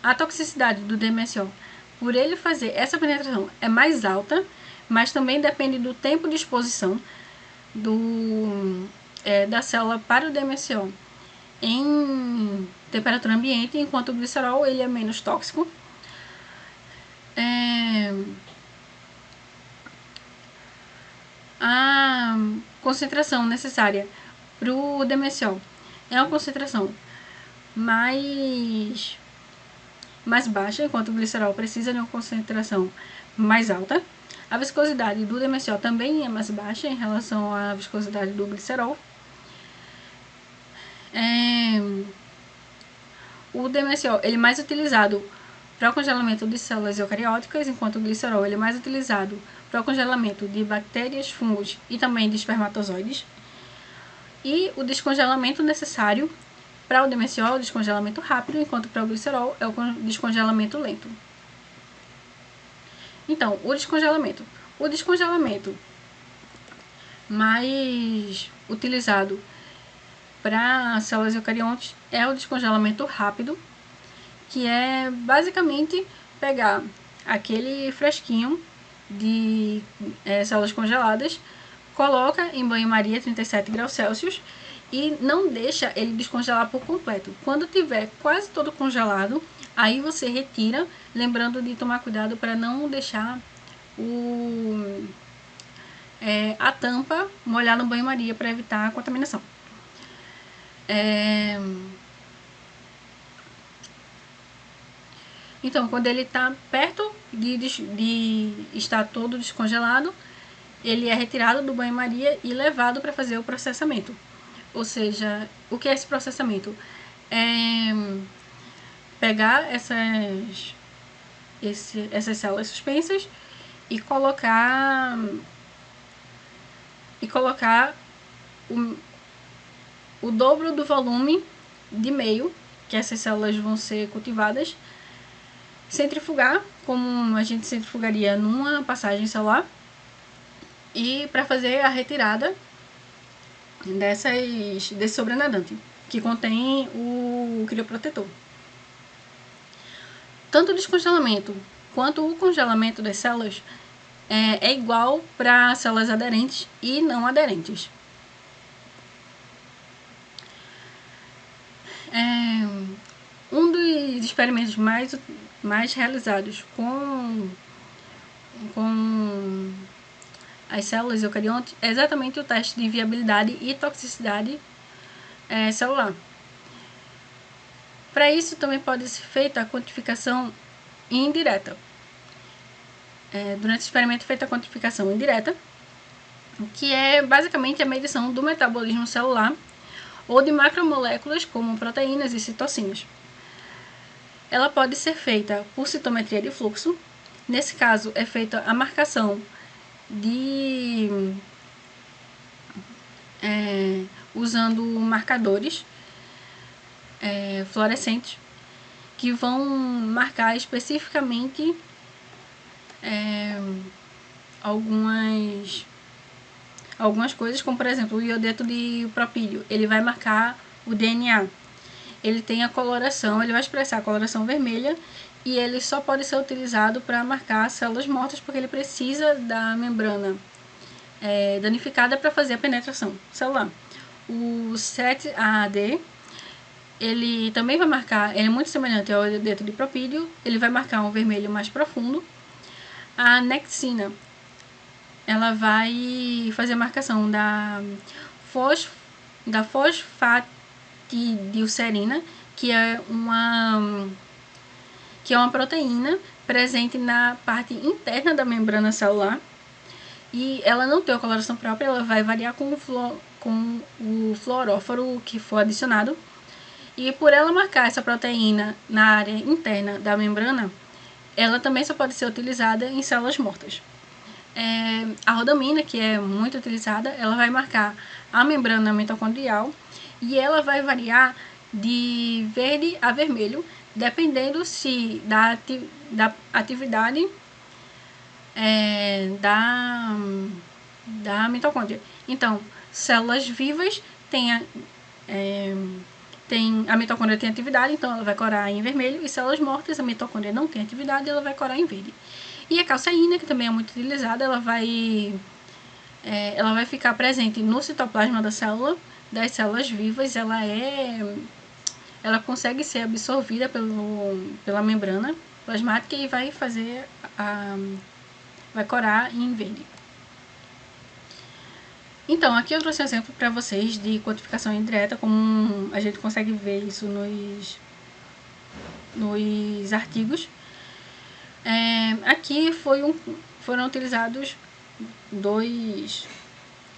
A toxicidade do DMSO, por ele fazer essa penetração, é mais alta, mas também depende do tempo de exposição da célula para o DMSO em temperatura ambiente, enquanto o glicerol ele é menos tóxico. A concentração necessária para o DMSO é uma concentração mais baixa, enquanto o glicerol precisa de uma concentração mais alta. A viscosidade do DMSO também é mais baixa em relação à viscosidade do glicerol. O DMSO ele é mais utilizado para o congelamento de células eucarióticas, enquanto o glicerol ele é mais utilizado para o congelamento de bactérias, fungos e também de espermatozoides. E o descongelamento necessário para o demenciol é o descongelamento rápido, enquanto para o glicerol é o descongelamento lento. Então, o descongelamento. O descongelamento mais utilizado para células eucariontes é o descongelamento rápido, que é basicamente pegar aquele fresquinho de células congeladas, coloca em banho-maria 37 graus Celsius e não deixa ele descongelar por completo. Quando tiver quase todo congelado, aí você retira, lembrando de tomar cuidado para não deixar a tampa molhar no banho-maria para evitar a contaminação. Então, quando ele está perto de estar todo descongelado, ele é retirado do banho-maria e levado para fazer o processamento. Ou seja, o que é esse processamento? É pegar essas células suspensas e colocar o dobro do volume de meio que essas células vão ser cultivadas, centrifugar, como a gente centrifugaria numa passagem celular, e para fazer a retirada desse sobrenadante, que contém o crioprotetor. Tanto o descongelamento quanto o congelamento das células é igual para células aderentes e não aderentes. Um dos experimentos mais realizados com as células eucariontes é exatamente o teste de viabilidade e toxicidade celular. Para isso também pode ser feita a quantificação indireta. Durante o experimento é feita a quantificação indireta, que é basicamente a medição do metabolismo celular ou de macromoléculas como proteínas e citocinas. Ela pode ser feita por citometria de fluxo. Nesse caso é feita a marcação usando marcadores fluorescentes que vão marcar especificamente algumas coisas, como por exemplo o iodeto de propíleo. Ele vai marcar o DNA. Ele tem a coloração, ele vai expressar a coloração vermelha e ele só pode ser utilizado para marcar células mortas porque ele precisa da membrana danificada para fazer a penetração celular. O 7-AD, ele também vai marcar, ele é muito semelhante ao iodeto de propíleo, ele vai marcar um vermelho mais profundo. A nexina, ela vai fazer a marcação da fosfatidilcerina, que é uma proteína presente na parte interna da membrana celular, e ela não tem a coloração própria, ela vai variar com o fluoróforo que for adicionado, e por ela marcar essa proteína na área interna da membrana, ela também só pode ser utilizada em células mortas. A rodamina, que é muito utilizada, ela vai marcar a membrana mitocondrial e ela vai variar de verde a vermelho, dependendo da atividade da mitocôndria. Então, células vivas a mitocôndria tem atividade, então ela vai corar em vermelho, e células mortas, a mitocôndria não tem atividade, ela vai corar em verde. E a calceína, que também é muito utilizada, ela vai ficar presente no citoplasma das células vivas, ela consegue ser absorvida pela membrana plasmática e vai corar em verde. Então, aqui eu trouxe um exemplo para vocês de quantificação indireta, como a gente consegue ver isso nos artigos. Aqui foram utilizados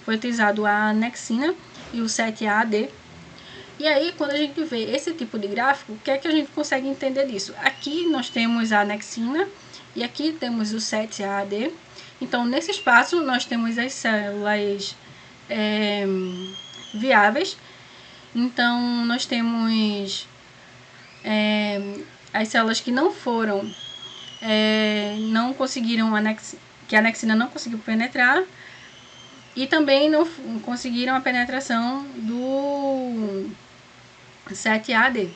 foi utilizado a nexina e o 7-AD. E aí, quando a gente vê esse tipo de gráfico, o que é que a gente consegue entender disso? Aqui nós temos a anexina e aqui temos o 7-AD. Então, nesse espaço, nós temos as células viáveis. Então, nós temos as células que não foram, não conseguiram, que a anexina não conseguiu penetrar, e também não conseguiram a penetração do 7-AD.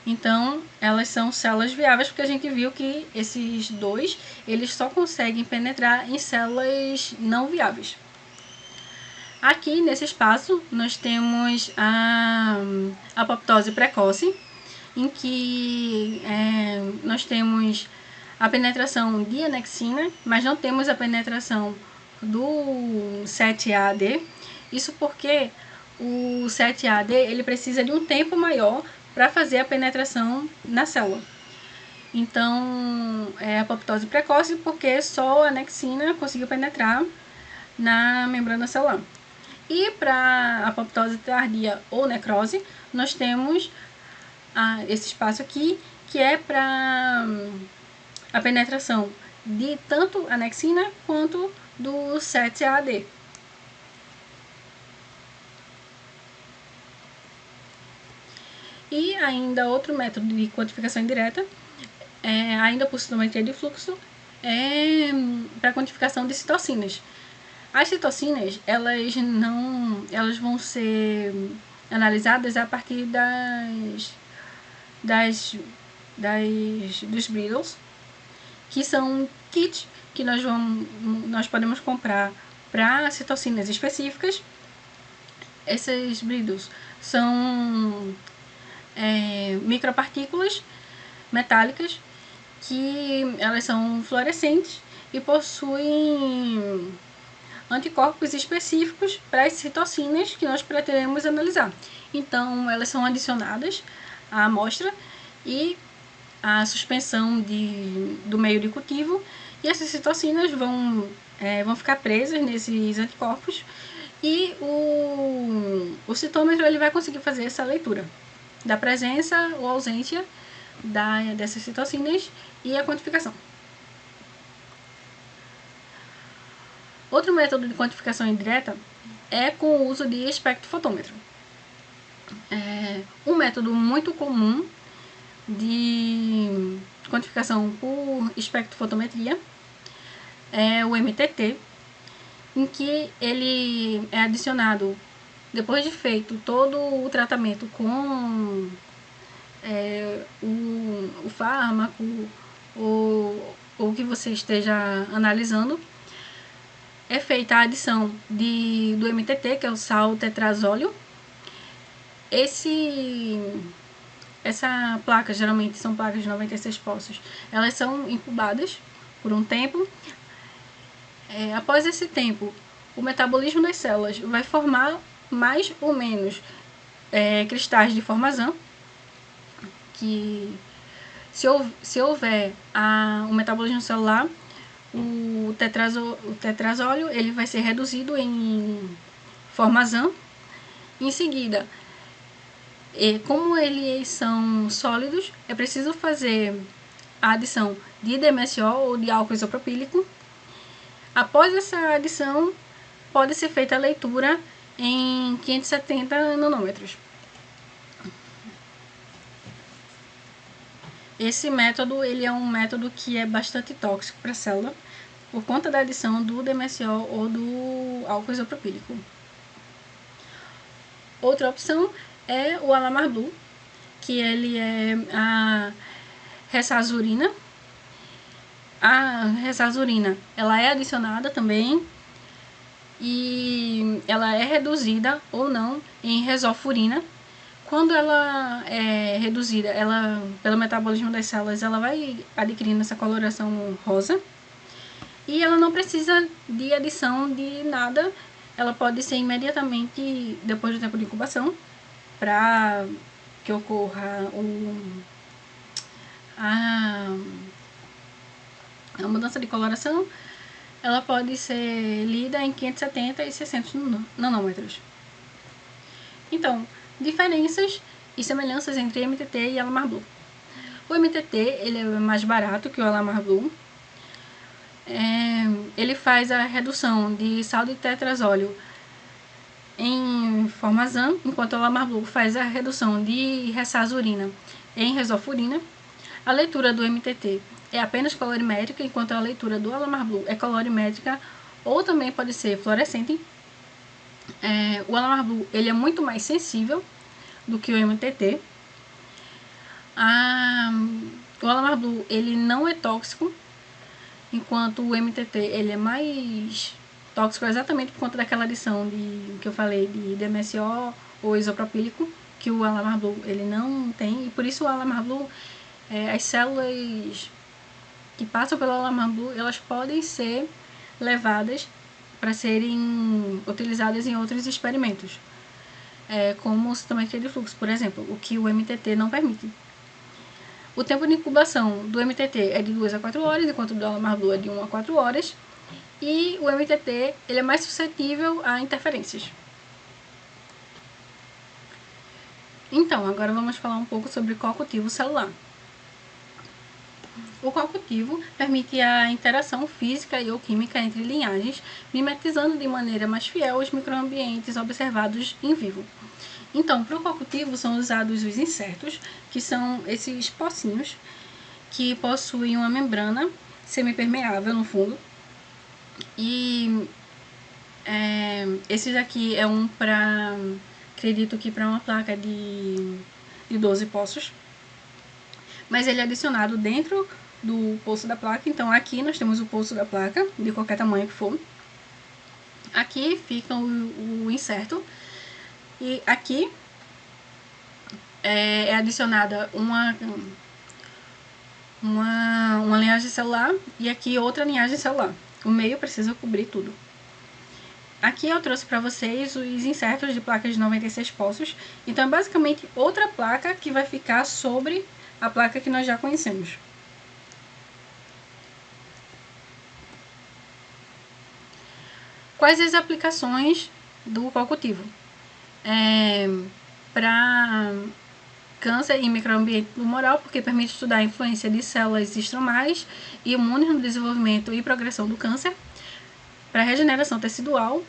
Então, elas são células viáveis, porque a gente viu que esses dois, eles só conseguem penetrar em células não viáveis. Aqui, nesse espaço, nós temos a apoptose precoce, em que nós temos a penetração de anexina, mas não temos a penetração do 7-AD. Isso porque o 7-AD ele precisa de um tempo maior para fazer a penetração na célula. Então, é apoptose precoce porque só a anexina conseguiu penetrar na membrana celular. E para apoptose tardia ou necrose, nós temos esse espaço aqui, que é para a penetração de tanto anexina quanto do 7-AD. E ainda outro método de quantificação indireta, ainda por citometria de fluxo, é para quantificação de citocinas. As citocinas, elas vão ser analisadas a partir dos Bridles, que são kits que nós podemos comprar para citocinas específicas. Esses Bridles são micropartículas metálicas que elas são fluorescentes e possuem anticorpos específicos para as citocinas que nós pretendemos analisar. Então, elas são adicionadas à amostra e à suspensão do meio de cultivo, e essas citocinas vão ficar presas nesses anticorpos, e o citômetro ele vai conseguir fazer essa leitura da presença ou ausência dessas citocinas e a quantificação. Outro método de quantificação indireta é com o uso de espectrofotômetro. Um método muito comum de quantificação por espectrofotometria é o MTT, em que ele é adicionado depois de feito todo o tratamento com o fármaco ou o que você esteja analisando. É feita a adição do MTT, que é o sal tetrazóleo. Essa placa, geralmente são placas de 96 poços, elas são incubadas por um tempo. Após esse tempo, o metabolismo das células vai formar mais ou menos cristais de formazan, que se houver o metabolismo celular, o tetrazóleo ele vai ser reduzido em formazan. Em seguida, como eles são sólidos, é preciso fazer a adição de DMSO ou de álcool isopropílico. Após essa adição, pode ser feita a leitura em 570 nanômetros. Esse método ele é um método que é bastante tóxico para a célula, por conta da adição do DMSO ou do álcool isopropílico. Outra opção é o Alamar Blue, que ele é a resazurina. A resazurina ela é adicionada também e ela é reduzida ou não em resolfurina. Quando ela é reduzida pelo metabolismo das células, ela vai adquirindo essa coloração rosa. E ela não precisa de adição de nada, ela pode ser imediatamente depois do tempo de incubação, para que ocorra a mudança de coloração. Ela pode ser lida em 570 e 600 nanômetros. Então, Diferenças e semelhanças entre MTT e Alamar Blue. O MTT ele é mais barato que o Alamar Blue. Ele faz a redução de sal de tetrazóleo em formazan, enquanto o Alamar Blue faz a redução de ressazurina em resolfurina. A leitura do MTT é apenas colorimétrica, enquanto a leitura do Alamar Blue é colorimétrica ou também pode ser fluorescente. O Alamar Blue ele é muito mais sensível do que o MTT. O Alamar Blue ele não é tóxico, enquanto o MTT ele é mais tóxico exatamente por conta daquela adição que eu falei de DMSO ou isopropílico, que o Alamar Blue ele não tem, e por isso o Alamar Blue, as células que passam pelo Alamar Blue, elas podem ser levadas para serem utilizadas em outros experimentos, como citometria de fluxo, por exemplo, o que o MTT não permite. O tempo de incubação do MTT é de 2 a 4 horas, enquanto o do Alamar Blue é de 1 a 4 horas. E o MTT ele é mais suscetível a interferências. Então, agora vamos falar um pouco sobre co-cultivo celular. O co-cultivo permite a interação física e ou química entre linhagens, mimetizando de maneira mais fiel os microambientes observados em vivo. Então, para o co-cultivo são usados os insertos, que são esses pocinhos que possuem uma membrana semipermeável no fundo. E esse daqui é um para, acredito que para uma placa de 12 poços. Mas ele é adicionado dentro do poço da placa. Então aqui nós temos o poço da placa, de qualquer tamanho que for. Aqui fica o inserto. E aqui é adicionada uma linhagem celular e aqui outra linhagem celular. O meio precisa cobrir tudo. Aqui eu trouxe para vocês os insertos de placas de 96 poços. Então é basicamente outra placa que vai ficar sobre a placa que nós já conhecemos. Quais as aplicações do co-cultivo? Para câncer e microambiente tumoral, porque permite estudar a influência de células estromais e imunes no desenvolvimento e progressão do câncer. Para regeneração tecidual,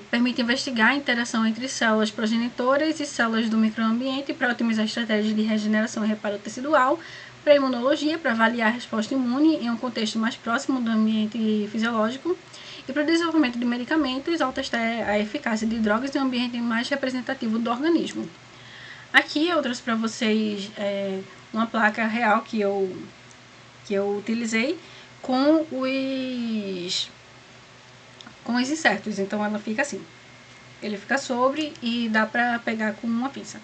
permite investigar a interação entre células progenitoras e células do microambiente para otimizar estratégias de regeneração e reparo tecidual. Para imunologia, para avaliar a resposta imune em um contexto mais próximo do ambiente fisiológico. E para o desenvolvimento de medicamentos, ao testar a eficácia de drogas em um ambiente mais representativo do organismo. Aqui eu trouxe para vocês uma placa real que eu utilizei com os insertos. Então ela fica assim. Ele fica sobre e dá para pegar com uma pinça.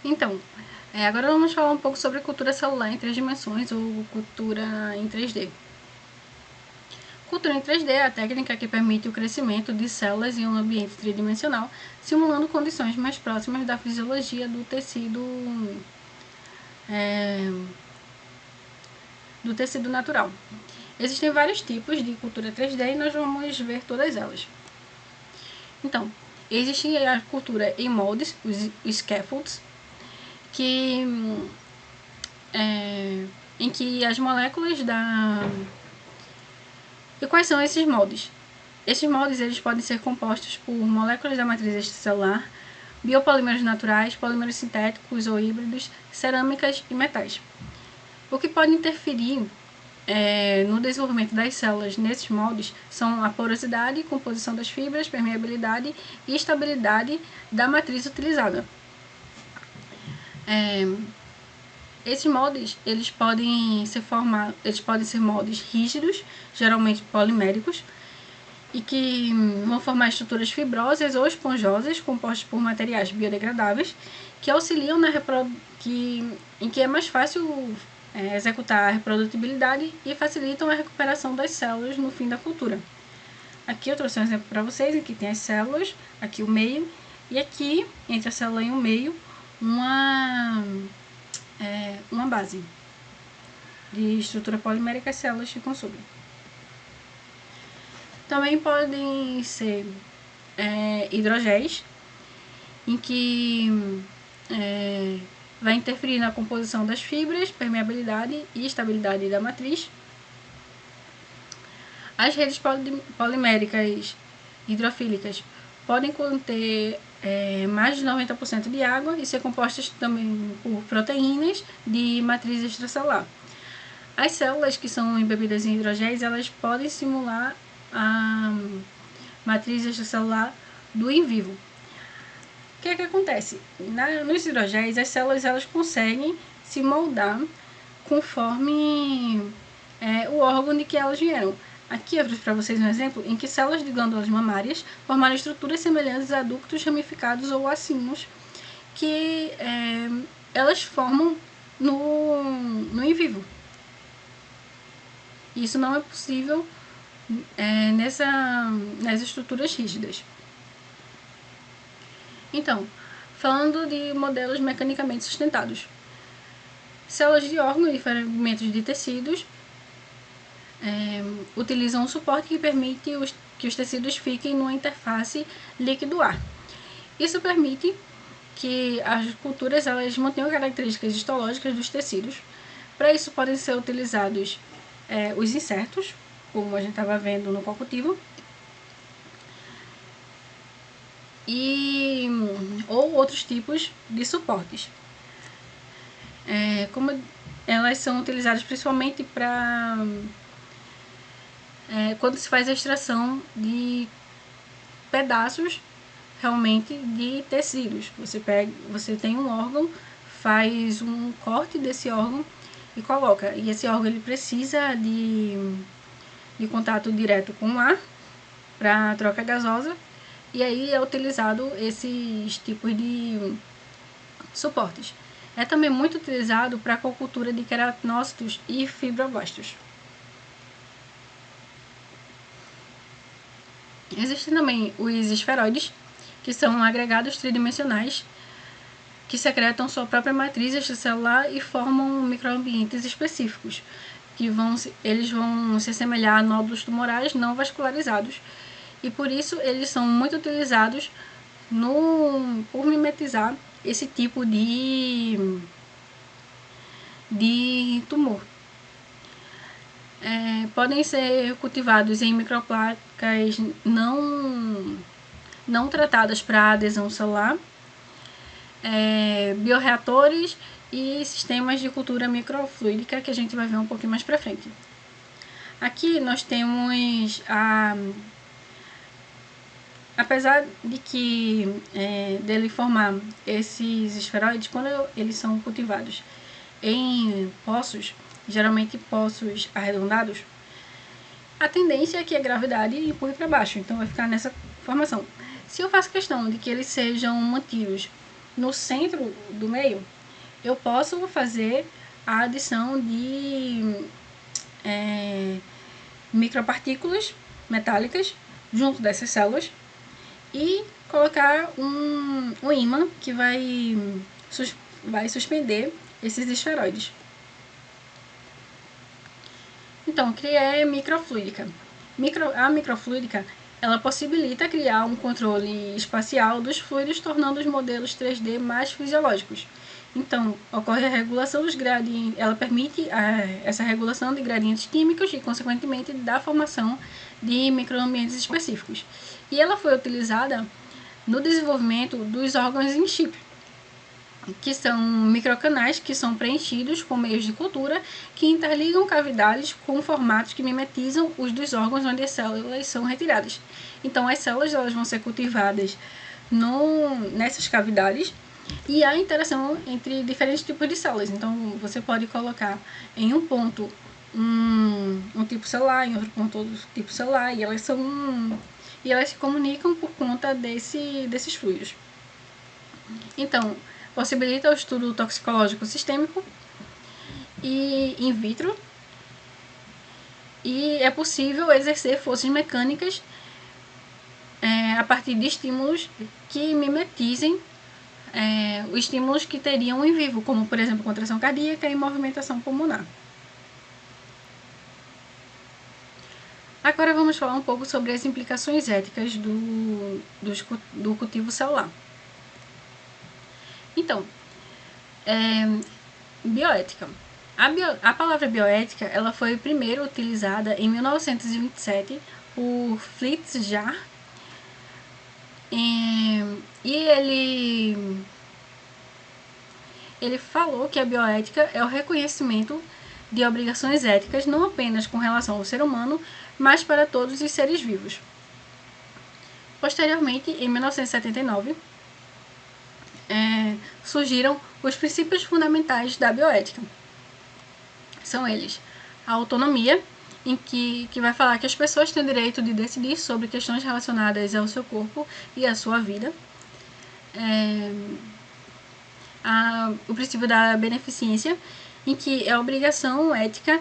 Então, agora vamos falar um pouco sobre cultura celular em 3 dimensões ou cultura em 3D. Cultura em 3D é a técnica que permite o crescimento de células em um ambiente tridimensional, simulando condições mais próximas da fisiologia do tecido natural. Existem vários tipos de cultura 3D e nós vamos ver todas elas. Então, existe a cultura em moldes, os scaffolds, em que as moléculas E quais são esses moldes? Esses moldes eles podem ser compostos por moléculas da matriz extracelular, biopolímeros naturais, polímeros sintéticos ou híbridos, cerâmicas e metais. O que pode interferir no desenvolvimento das células nesses moldes são a porosidade, composição das fibras, permeabilidade e estabilidade da matriz utilizada. Esses moldes eles podem ser moldes rígidos, geralmente poliméricos, e que vão formar estruturas fibrosas ou esponjosas compostas por materiais biodegradáveis que auxiliam em que é mais fácil executar a reprodutibilidade e facilitam a recuperação das células no fim da cultura. Aqui eu trouxe um exemplo para vocês, aqui tem as células, aqui o meio, e aqui, entre a célula e o meio, uma base de estrutura polimérica, as células ficam sobre. Também podem ser hidrogéis, em que vai interferir na composição das fibras, permeabilidade e estabilidade da matriz. As redes poliméricas hidrofílicas podem conter mais de 90% de água e ser compostas também por proteínas de matriz extracelular. As células que são embebidas em hidrogéis, elas podem simular a matriz extracelular do in vivo. O que é que acontece? Nos hidrogéis, as células elas conseguem se moldar conforme o órgão de que elas vieram. Aqui eu trouxe para vocês um exemplo em que células de glândulas mamárias formaram estruturas semelhantes a ductos ramificados ou acinos que elas formam no in vivo. Isso não é possível nas estruturas rígidas. Então, falando de modelos mecanicamente sustentados. Células de órgãos e fragmentos de tecidos utilizam um suporte que permite que os tecidos fiquem numa interface líquido-ar. Isso permite que as culturas elas mantenham características histológicas dos tecidos. Para isso podem ser utilizados os insertos, como a gente estava vendo no co-cultivo, ou outros tipos de suportes. Como elas são utilizadas principalmente para quando se faz a extração de pedaços realmente de tecidos. Você tem um órgão, faz um corte desse órgão e coloca. E esse órgão ele precisa de contato direto com o ar para troca gasosa. E aí é utilizado esses tipos de suportes. É também muito utilizado para a cocultura de queratinócitos e fibroblastos. Existem também os esferoides, que são agregados tridimensionais que secretam sua própria matriz extracelular e formam microambientes específicos, eles vão se assemelhar a nódulos tumorais não vascularizados, e por isso eles são muito utilizados por mimetizar esse tipo de tumor. Podem ser cultivados em microplacas não tratadas para adesão celular, bioreatores e sistemas de cultura microfluídica, que a gente vai ver um pouquinho mais para frente. Aqui nós temos apesar de que dele formar esses esferoides, quando eles são cultivados em poços, geralmente poços arredondados, a tendência é que a gravidade empurre para baixo, então vai ficar nessa formação. Se eu faço questão de que eles sejam mantidos no centro do meio, eu posso fazer a adição de micropartículas metálicas junto dessas células e colocar um ímã que vai suspender esses esferoides. Então, o que é microfluídica? A microfluídica ela possibilita criar um controle espacial dos fluidos, tornando os modelos 3D mais fisiológicos. Então, ocorre a regulação dos gradientes, ela permite essa regulação de gradientes químicos e, consequentemente, da formação de microambientes específicos. E ela foi utilizada no desenvolvimento dos órgãos in chip, que são microcanais que são preenchidos com meios de cultura que interligam cavidades com formatos que mimetizam os dos órgãos onde as células são retiradas. Então, as células elas vão ser cultivadas nessas cavidades e há interação entre diferentes tipos de células. Então, você pode colocar em um ponto um tipo celular, em outro ponto outro tipo celular, e elas se comunicam por conta desses fluidos. Então, possibilita o estudo toxicológico sistêmico e in vitro, e é possível exercer forças mecânicas a partir de estímulos que mimetizem os estímulos que teriam em vivo, como, por exemplo, contração cardíaca e movimentação pulmonar. Agora vamos falar um pouco sobre as implicações éticas do cultivo celular. Então, bioética. A palavra bioética ela foi primeiro utilizada em 1927 por Fritz Jaar, e ele falou que a bioética é o reconhecimento de obrigações éticas não apenas com relação ao ser humano, mas para todos os seres vivos. Posteriormente, em 1979, surgiram os princípios fundamentais da bioética. São eles: a autonomia, em que vai falar que as pessoas têm o direito de decidir sobre questões relacionadas ao seu corpo e à sua vida. O princípio da beneficência, em que é a obrigação ética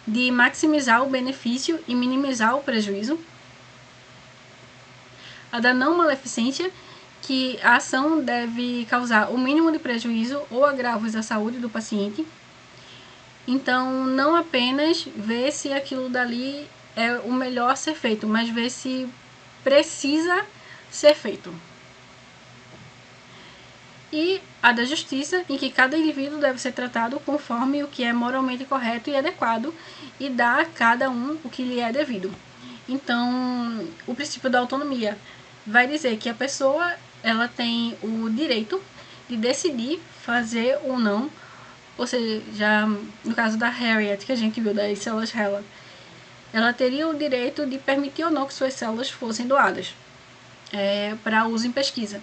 de maximizar o benefício e minimizar o prejuízo. A da não maleficência, que a ação deve causar o mínimo de prejuízo ou agravos à saúde do paciente. Então, não apenas ver se aquilo dali é o melhor a ser feito, mas ver se precisa ser feito. E a da justiça, em que cada indivíduo deve ser tratado conforme o que é moralmente correto e adequado e dar a cada um o que lhe é devido. Então, o princípio da autonomia vai dizer que a pessoa ela tem o direito de decidir fazer ou não, ou seja, já no caso da Harriet, que a gente viu das células HeLa, ela teria o direito de permitir ou não que suas células fossem doadas para uso em pesquisa.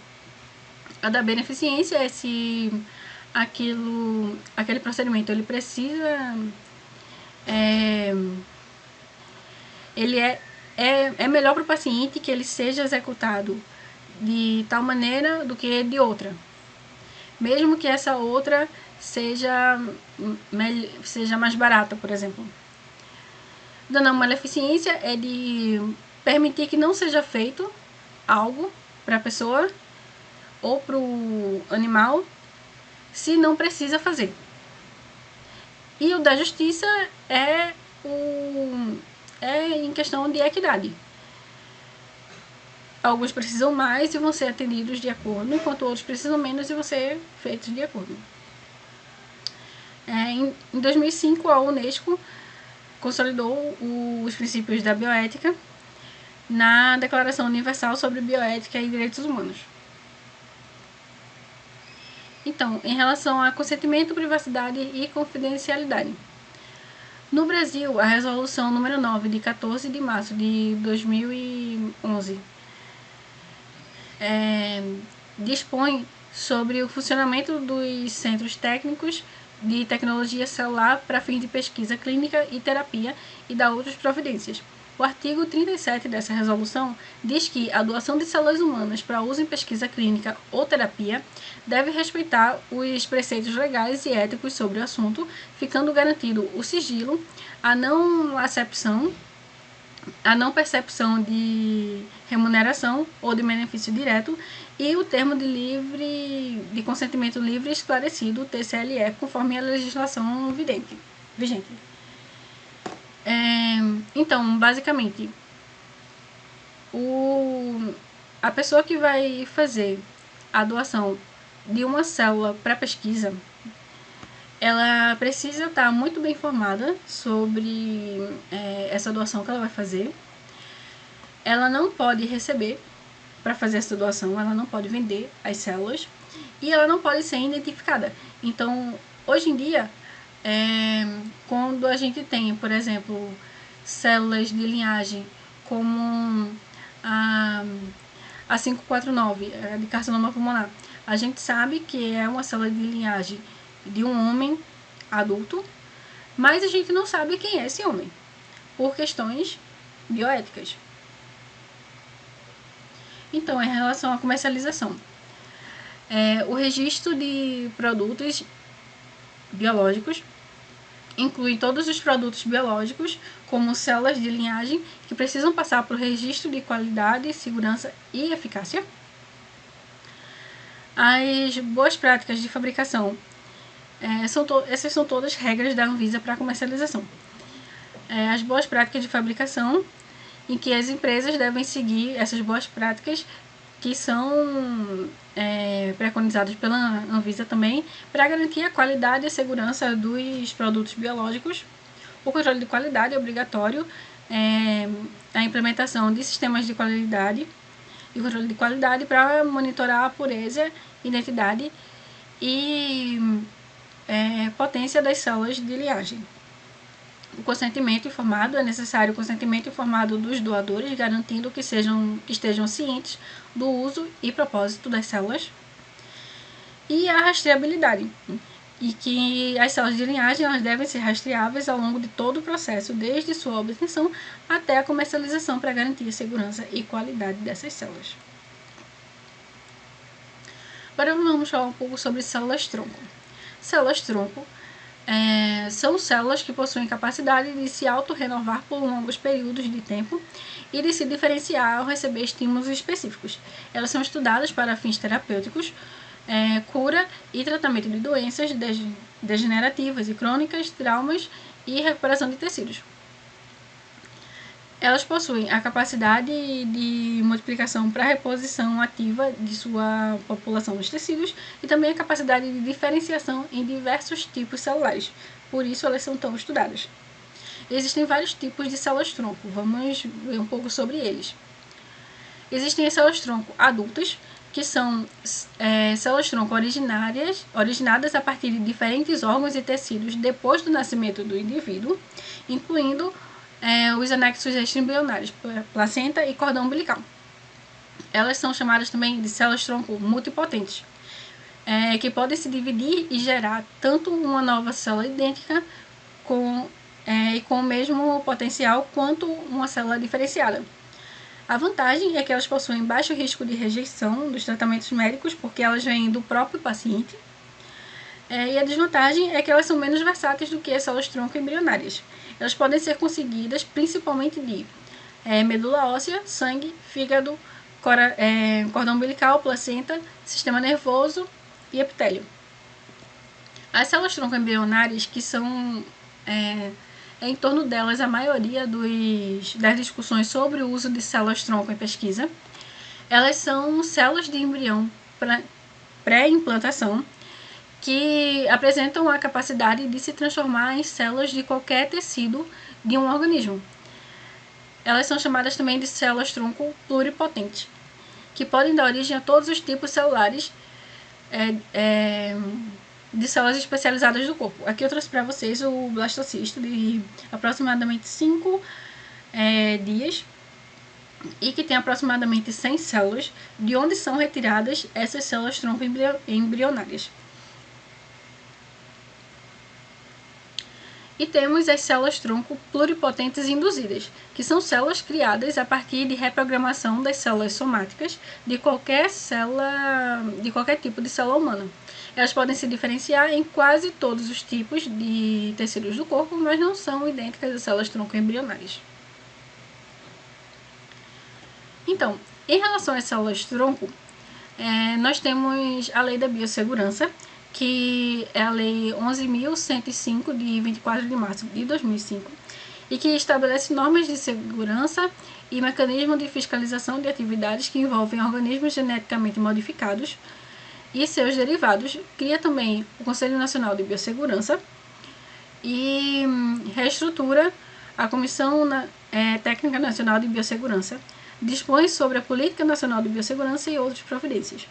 A da beneficência é se aquele procedimento ele precisa ele é melhor para o paciente que ele seja executado de tal maneira do que de outra, mesmo que essa outra seja mais barata, por exemplo. Da não maleficência é de permitir que não seja feito algo para a pessoa ou para o animal se não precisa fazer. E o da justiça é em questão de equidade. Alguns precisam mais e vão ser atendidos de acordo, enquanto outros precisam menos e vão ser feitos de acordo. Em 2005, a Unesco consolidou os princípios da bioética na Declaração Universal sobre Bioética e Direitos Humanos. Então, em relação a consentimento, privacidade e confidencialidade. No Brasil, a resolução número 9, de 14 de março de 2011, dispõe sobre o funcionamento dos centros técnicos de tecnologia celular para fins de pesquisa clínica e terapia e dá outras providências. O artigo 37 dessa resolução diz que a doação de células humanas para uso em pesquisa clínica ou terapia deve respeitar os preceitos legais e éticos sobre o assunto, ficando garantido o sigilo, a não percepção de remuneração ou de benefício direto e o termo de consentimento livre e esclarecido, TCLE, conforme a legislação vigente. Então, basicamente, a pessoa que vai fazer a doação de uma célula para pesquisa, ela precisa estar muito bem informada sobre essa doação que ela vai fazer. Ela não pode receber para fazer essa doação, ela não pode vender as células e ela não pode ser identificada. Então, hoje em dia, quando a gente tem, por exemplo, células de linhagem como a 549, de carcinoma pulmonar, a gente sabe que é uma célula de linhagem de um homem adulto, mas a gente não sabe quem é esse homem, por questões bioéticas. Então, em relação à comercialização, o registro de produtos biológicos inclui todos os produtos biológicos, como células de linhagem, que precisam passar por registro de qualidade, segurança e eficácia. As boas práticas de fabricação, essas são todas regras da Anvisa para comercialização. As boas práticas de fabricação em que as empresas devem seguir essas boas práticas que são preconizadas pela Anvisa também, para garantir a qualidade e a segurança dos produtos biológicos. O controle de qualidade é obrigatório, a implementação de sistemas de qualidade e controle de qualidade para monitorar a pureza, identidade e potência das células de linhagem. O consentimento informado é necessário o consentimento informado dos doadores, garantindo que estejam cientes do uso e propósito das células. E a rastreabilidade, e que as células de linhagem elas devem ser rastreáveis ao longo de todo o processo, desde sua obtenção até a comercialização, para garantir a segurança e qualidade dessas células. Agora vamos falar um pouco sobre células-tronco. Células-tronco são células que possuem capacidade de se autorrenovar por longos períodos de tempo e de se diferenciar ao receber estímulos específicos. Elas são estudadas para fins terapêuticos, cura e tratamento de doenças degenerativas e crônicas, traumas e recuperação de tecidos. Elas possuem a capacidade de multiplicação para reposição ativa de sua população nos tecidos e também a capacidade de diferenciação em diversos tipos celulares. Por isso, elas são tão estudadas. Existem vários tipos de células-tronco. Vamos ver um pouco sobre eles. Existem as células-tronco adultas, que são células-tronco originadas a partir de diferentes órgãos e tecidos depois do nascimento do indivíduo, incluindo os anexos extraembrionários, placenta e cordão umbilical. Elas são chamadas também de células-tronco multipotentes, que podem se dividir e gerar tanto uma nova célula idêntica com o mesmo potencial quanto uma célula diferenciada. A vantagem é que elas possuem baixo risco de rejeição dos tratamentos médicos, porque elas vêm do próprio paciente. E a desvantagem é que elas são menos versáteis do que as células-tronco embrionárias. Elas podem ser conseguidas principalmente de medula óssea, sangue, fígado, cordão umbilical, placenta, sistema nervoso e epitélio. As células-tronco embrionárias, que são em torno delas a maioria das discussões sobre o uso de células-tronco em pesquisa, elas são células de embrião pré-implantação que apresentam a capacidade de se transformar em células de qualquer tecido de um organismo. Elas são chamadas também de células-tronco pluripotentes, que podem dar origem a todos os tipos celulares de células especializadas do corpo. Aqui eu trouxe para vocês o blastocisto de aproximadamente 5 dias e que tem aproximadamente 100 células, de onde são retiradas essas células-tronco embrionárias. E temos as células-tronco pluripotentes induzidas, que são células criadas a partir de reprogramação das células somáticas de qualquer tipo de célula humana. Elas podem se diferenciar em quase todos os tipos de tecidos do corpo, mas não são idênticas às células-tronco embrionárias. Então, em relação às células-tronco, nós temos a Lei da Biossegurança, que é a Lei 11.105, de 24 de março de 2005, e que estabelece normas de segurança e mecanismos de fiscalização de atividades que envolvem organismos geneticamente modificados e seus derivados. Cria também o Conselho Nacional de Biossegurança e reestrutura a Comissão Técnica Nacional de Biossegurança, dispõe sobre a Política Nacional de Biossegurança e outras providências.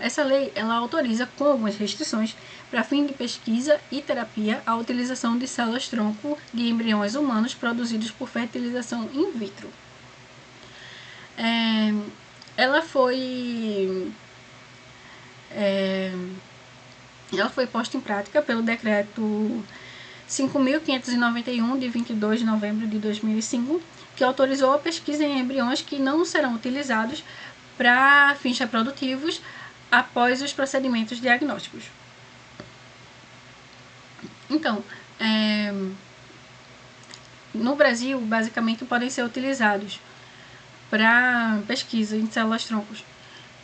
Essa lei autoriza, com algumas restrições, para fim de pesquisa e terapia, a utilização de células-tronco de embriões humanos produzidos por fertilização in vitro. Ela foi posta em prática pelo Decreto 5.591, de 22 de novembro de 2005, que autorizou a pesquisa em embriões que não serão utilizados para fins reprodutivos após os procedimentos diagnósticos. Então, no Brasil, basicamente podem ser utilizados para pesquisa em células-troncos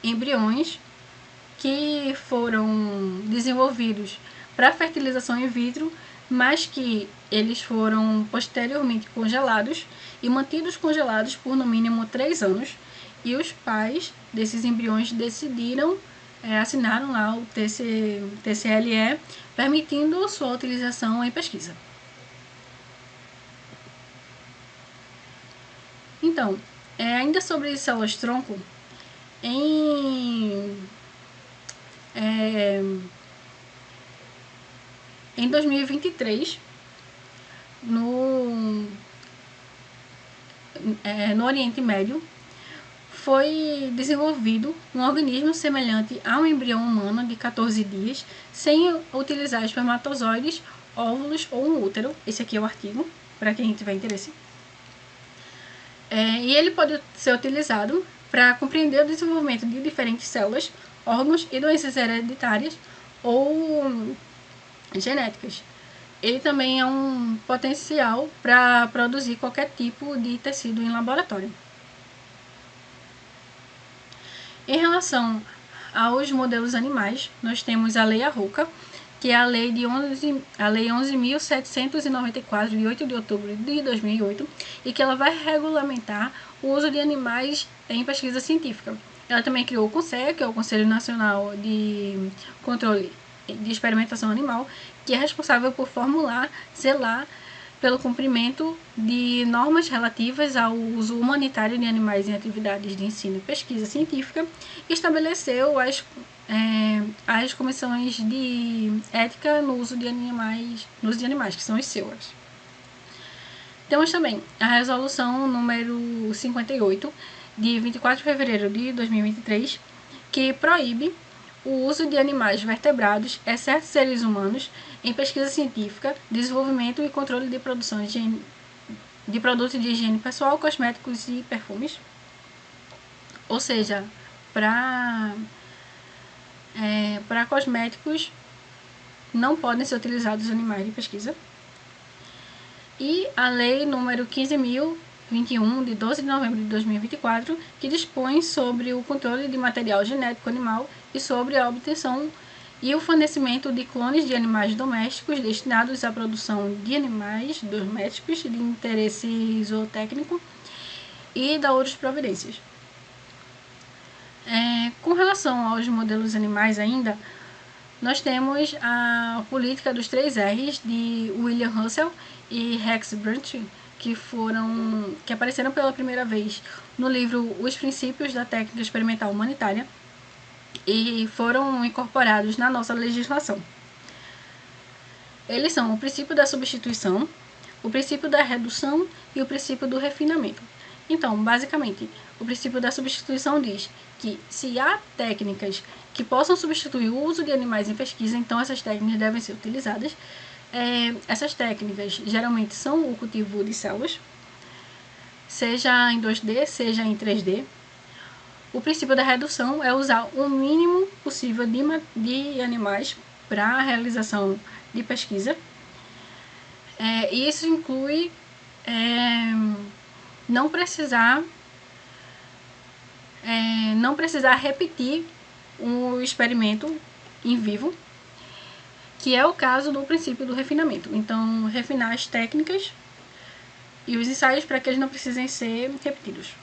embriões que foram desenvolvidos para fertilização in vitro mas que eles foram posteriormente congelados e mantidos congelados por no mínimo 3 anos, e os pais desses embriões decidiram, assinaram lá o TCLE, permitindo sua utilização em pesquisa. Então, ainda sobre células-tronco, em 2023, no Oriente Médio, foi desenvolvido um organismo semelhante a um embrião humano de 14 dias, sem utilizar espermatozoides, óvulos ou um útero. Esse aqui é o artigo, para quem tiver interesse. E ele pode ser utilizado para compreender o desenvolvimento de diferentes células, órgãos e doenças hereditárias ou genéticas. Ele também é um potencial para produzir qualquer tipo de tecido em laboratório. Em relação aos modelos animais, nós temos a Lei Arrouca, que é a Lei 11.794, de 8 de outubro de 2008, e que ela vai regulamentar o uso de animais em pesquisa científica. Ela também criou o CONSEA, que é o Conselho Nacional de Controle de Experimentação Animal, que é responsável por formular, zelar pelo cumprimento de normas relativas ao uso humanitário de animais em atividades de ensino e pesquisa científica, e estabeleceu as comissões de ética no uso de animais, que são os SEWAs. Temos também a resolução número 58, de 24 de fevereiro de 2023, que proíbe o uso de animais vertebrados, exceto seres humanos, em pesquisa científica, desenvolvimento e controle de produção de produtos de higiene pessoal, cosméticos e perfumes. Ou seja, para cosméticos não podem ser utilizados animais de pesquisa. E a lei número 15.021, de 12 de novembro de 2024, que dispõe sobre o controle de material genético animal e sobre a obtenção e o fornecimento de clones de animais domésticos destinados à produção de animais domésticos de interesse zootécnico e da outras providências. Com relação aos modelos animais ainda, nós temos a política dos 3 R's de William Russell e Rex Brunch, que apareceram pela primeira vez no livro Os Princípios da Técnica Experimental Humanitária e foram incorporados na nossa legislação. Eles são o princípio da substituição, o princípio da redução e o princípio do refinamento. Então, basicamente, o princípio da substituição diz que se há técnicas que possam substituir o uso de animais em pesquisa, então essas técnicas devem ser utilizadas. Essas técnicas geralmente são o cultivo de células, seja em 2D, seja em 3D. O princípio da redução é usar o mínimo possível de animais para a realização de pesquisa. E isso inclui não precisar repetir um experimento em vivo, que é o caso do princípio do refinamento. Então, refinar as técnicas e os ensaios para que eles não precisem ser repetidos.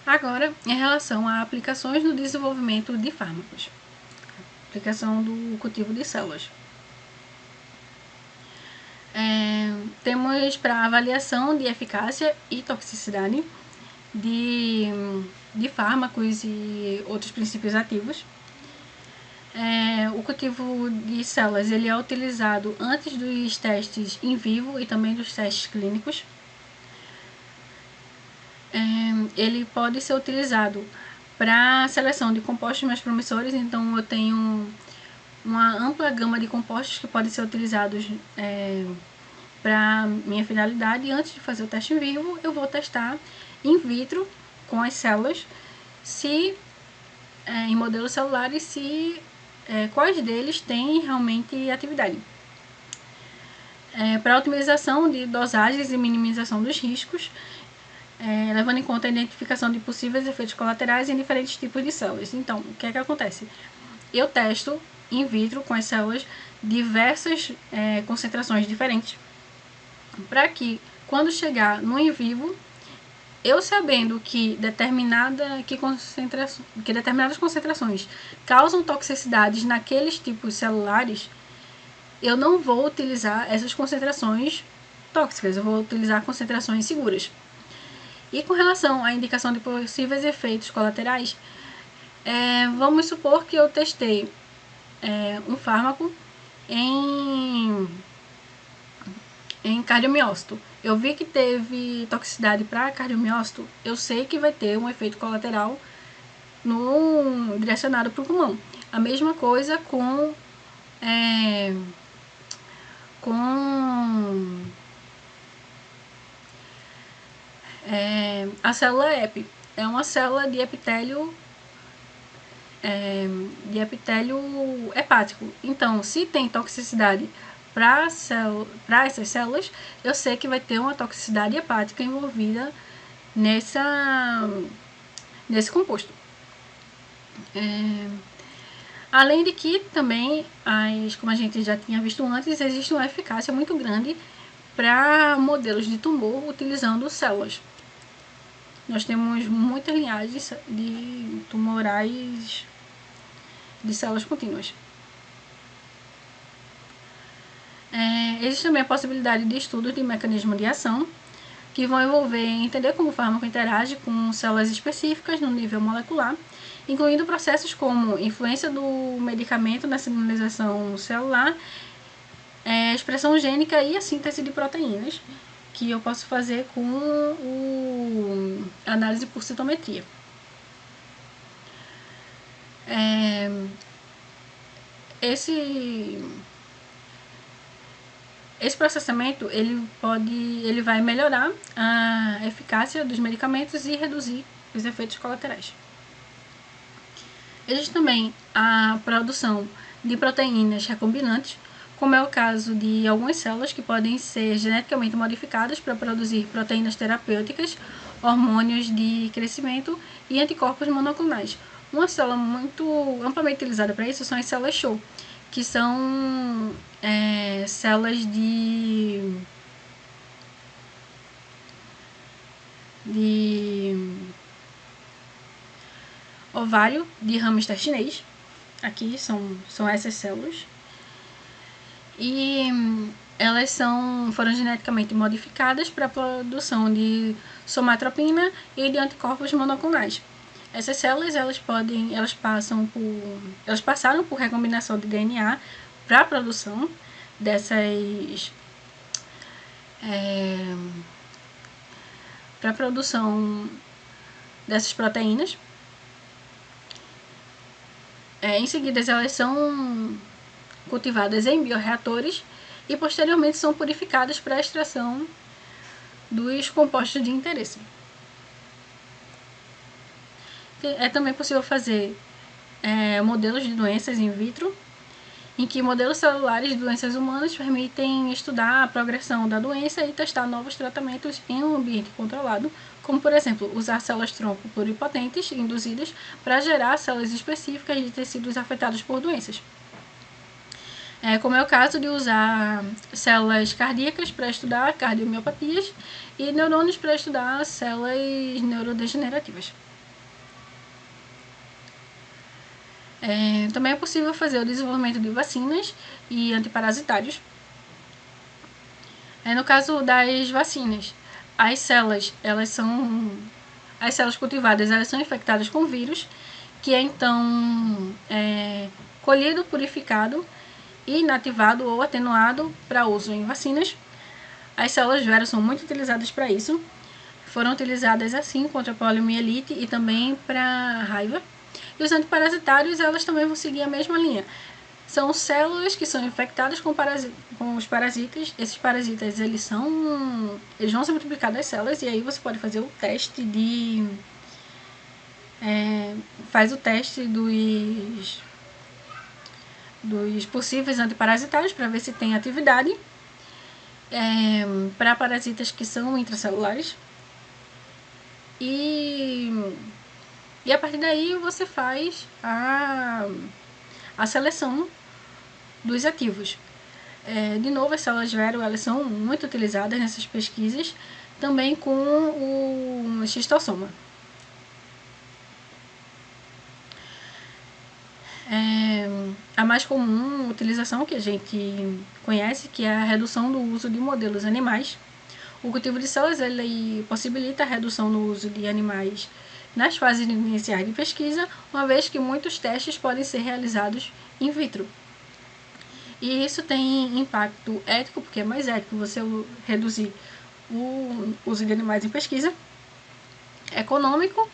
Agora, em relação a aplicações no desenvolvimento de fármacos. Aplicação do cultivo de células. Temos para avaliação de eficácia e toxicidade de fármacos e outros princípios ativos. O cultivo de células ele é utilizado antes dos testes in vivo e também dos testes clínicos. Ele pode ser utilizado para seleção de compostos mais promissores, então eu tenho uma ampla gama de compostos que podem ser utilizados para minha finalidade, e antes de fazer o teste em vivo, eu vou testar in vitro com as células, em modelos celulares, quais deles têm realmente atividade. Para otimização de dosagens e minimização dos riscos, levando em conta a identificação de possíveis efeitos colaterais em diferentes tipos de células. Então, o que é que acontece? Eu testo in vitro com as células diversas concentrações diferentes, para que quando chegar no in vivo, eu sabendo que determinadas concentrações causam toxicidades naqueles tipos celulares, eu não vou utilizar essas concentrações tóxicas, eu vou utilizar concentrações seguras. E com relação à indicação de possíveis efeitos colaterais, vamos supor que eu testei um fármaco em cardiomiócito. Eu vi que teve toxicidade para cardiomiócito, eu sei que vai ter um efeito colateral direcionado para o pulmão. A mesma coisa com a célula EP. É uma célula de epitélio hepático. Então, se tem toxicidade para essas células, eu sei que vai ter uma toxicidade hepática envolvida nesse composto. Além de que também, como a gente já tinha visto antes, existe uma eficácia muito grande para modelos de tumor utilizando células. Nós temos muitas linhagens de tumorais de células contínuas. Existe também a possibilidade de estudos de mecanismo de ação, que vão envolver entender como o fármaco interage com células específicas no nível molecular, incluindo processos como influência do medicamento na sinalização celular, expressão gênica e a síntese de proteínas, que eu posso fazer com a análise por citometria. Esse processamento ele vai melhorar a eficácia dos medicamentos e reduzir os efeitos colaterais. Existe também a produção de proteínas recombinantes, como é o caso de algumas células que podem ser geneticamente modificadas para produzir proteínas terapêuticas, hormônios de crescimento e anticorpos monoclonais. Uma célula muito amplamente utilizada para isso são as células CHO, que são células de ovário de hamster chinês. Aqui são essas células. E elas foram geneticamente modificadas para a produção de somatropina e de anticorpos monoclonais. Essas células elas passaram por recombinação de DNA para a produção dessas proteínas. Em seguida, elas são cultivadas em bioreatores e posteriormente são purificadas para a extração dos compostos de interesse. É também possível fazer modelos de doenças in vitro, em que modelos celulares de doenças humanas permitem estudar a progressão da doença e testar novos tratamentos em um ambiente controlado, como, por exemplo, usar células-tronco pluripotentes induzidas para gerar células específicas de tecidos afetados por doenças. Como é o caso de usar células cardíacas para estudar cardiomiopatias e neurônios para estudar células neurodegenerativas. Também é possível fazer o desenvolvimento de vacinas e antiparasitários. No caso das vacinas, as células cultivadas elas são infectadas com vírus, que é então colhido, purificado e inativado ou atenuado para uso em vacinas. As células Vera são muito utilizadas para isso. Foram utilizadas assim contra a poliomielite e também para raiva. E os antiparasitários, elas também vão seguir a mesma linha. São células que são infectadas com os parasitas. Esses parasitas, eles vão se multiplicar das células e aí você pode fazer o teste faz o teste dos possíveis antiparasitários para ver se tem atividade para parasitas que são intracelulares. E a partir daí você faz a a seleção dos ativos. De novo, as células Vero, elas são muito utilizadas nessas pesquisas, também com o xistossoma. A mais comum utilização que a gente conhece, que é a redução do uso de modelos animais. O cultivo de células ele possibilita a redução no uso de animais nas fases iniciais de pesquisa, uma vez que muitos testes podem ser realizados in vitro. E isso tem impacto ético, porque é mais ético você reduzir o uso de animais em pesquisa. Econômico,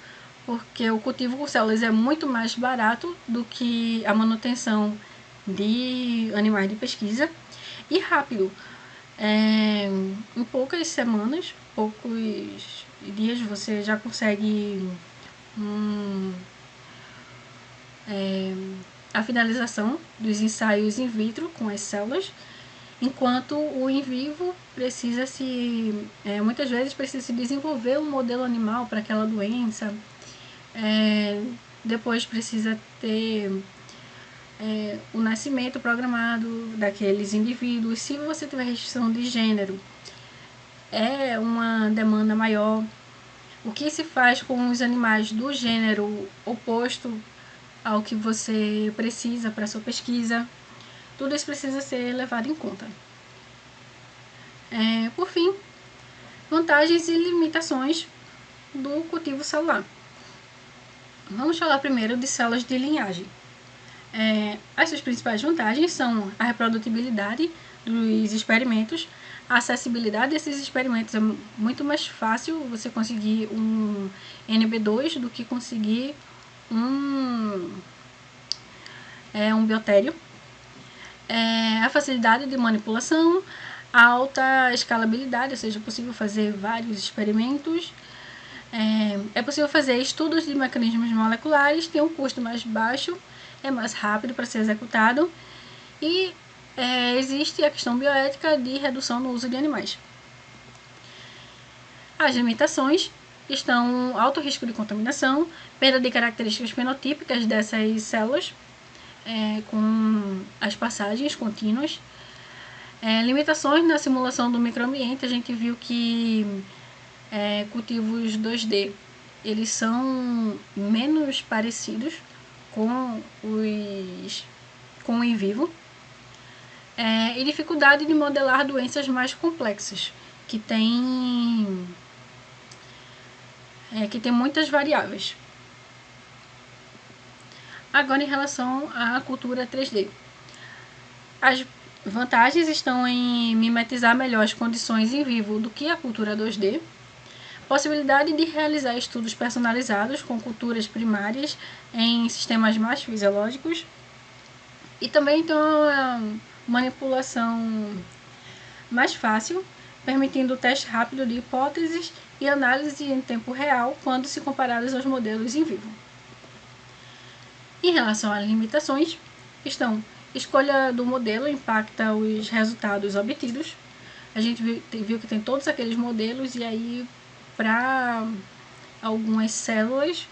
porque o cultivo com células é muito mais barato do que a manutenção de animais de pesquisa. E rápido. Em poucas semanas, poucos dias, você já consegue a finalização dos ensaios in vitro com as células, enquanto o in vivo precisa muitas vezes precisa se desenvolver um modelo animal para aquela doença, depois precisa ter o nascimento programado daqueles indivíduos. Se você tiver restrição de gênero, é uma demanda maior. O que se faz com os animais do gênero oposto ao que você precisa para a sua pesquisa, tudo isso precisa ser levado em conta. Por fim, vantagens e limitações do cultivo celular. Vamos falar primeiro de células de linhagem. As suas principais vantagens são a reprodutibilidade dos experimentos. A acessibilidade desses experimentos é muito mais fácil você conseguir um NB2 do que conseguir um biotério. A facilidade de manipulação, a alta escalabilidade, ou seja, é possível fazer vários experimentos. É possível fazer estudos de mecanismos moleculares, tem um custo mais baixo, é mais rápido para ser executado e existe a questão bioética de redução no uso de animais. As limitações estão alto risco de contaminação, perda de características fenotípicas dessas células, com as passagens contínuas, limitações na simulação do microambiente. A gente viu que cultivos 2D eles são menos parecidos com o in vivo, e dificuldade de modelar doenças mais complexas, que tem muitas variáveis. Agora, em relação à cultura 3D. As vantagens estão em mimetizar melhor as condições in vivo do que a cultura 2D, possibilidade de realizar estudos personalizados com culturas primárias em sistemas mais fisiológicos, e também tem uma manipulação mais fácil, permitindo o teste rápido de hipóteses e análise em tempo real quando se comparados aos modelos in vivo. Em relação às limitações, estão: escolha do modelo impacta os resultados obtidos. A gente viu que tem todos aqueles modelos, e aí para algumas células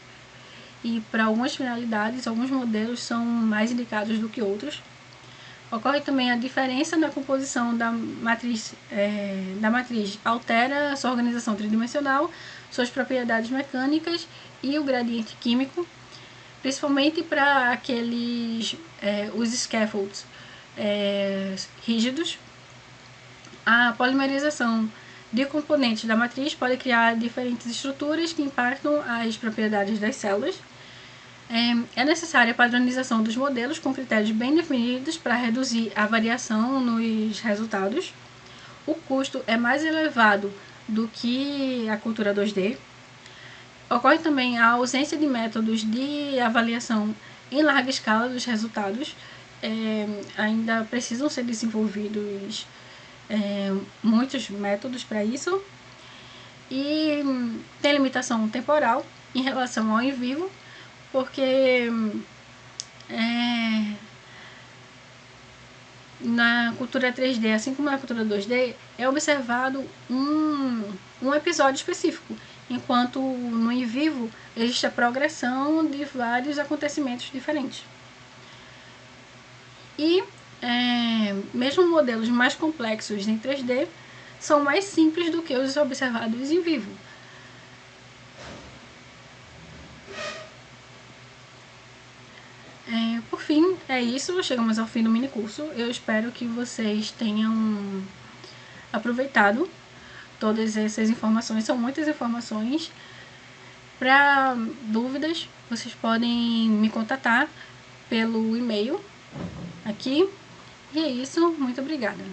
e para algumas finalidades, alguns modelos são mais indicados do que outros. Ocorre também a diferença na composição da matriz, altera sua organização tridimensional, suas propriedades mecânicas e o gradiente químico, principalmente para os scaffolds rígidos. A polimerização de componentes da matriz pode criar diferentes estruturas que impactam as propriedades das células. É necessária a padronização dos modelos com critérios bem definidos para reduzir a variação nos resultados. O custo é mais elevado do que a cultura 2D. Ocorre também a ausência de métodos de avaliação em larga escala dos resultados. Ainda precisam ser desenvolvidos muitos métodos para isso. E tem limitação temporal em relação ao in vivo, porque na cultura 3D, assim como na cultura 2D, é observado um episódio específico, enquanto no in vivo existe a progressão de vários acontecimentos diferentes. E mesmo modelos mais complexos em 3D são mais simples do que os observados em vivo. Por fim, é isso. Chegamos ao fim do mini curso. Eu espero que vocês tenham aproveitado todas essas informações. São muitas informações. Para dúvidas, vocês podem me contatar pelo e-mail aqui. E é isso. Muito obrigada.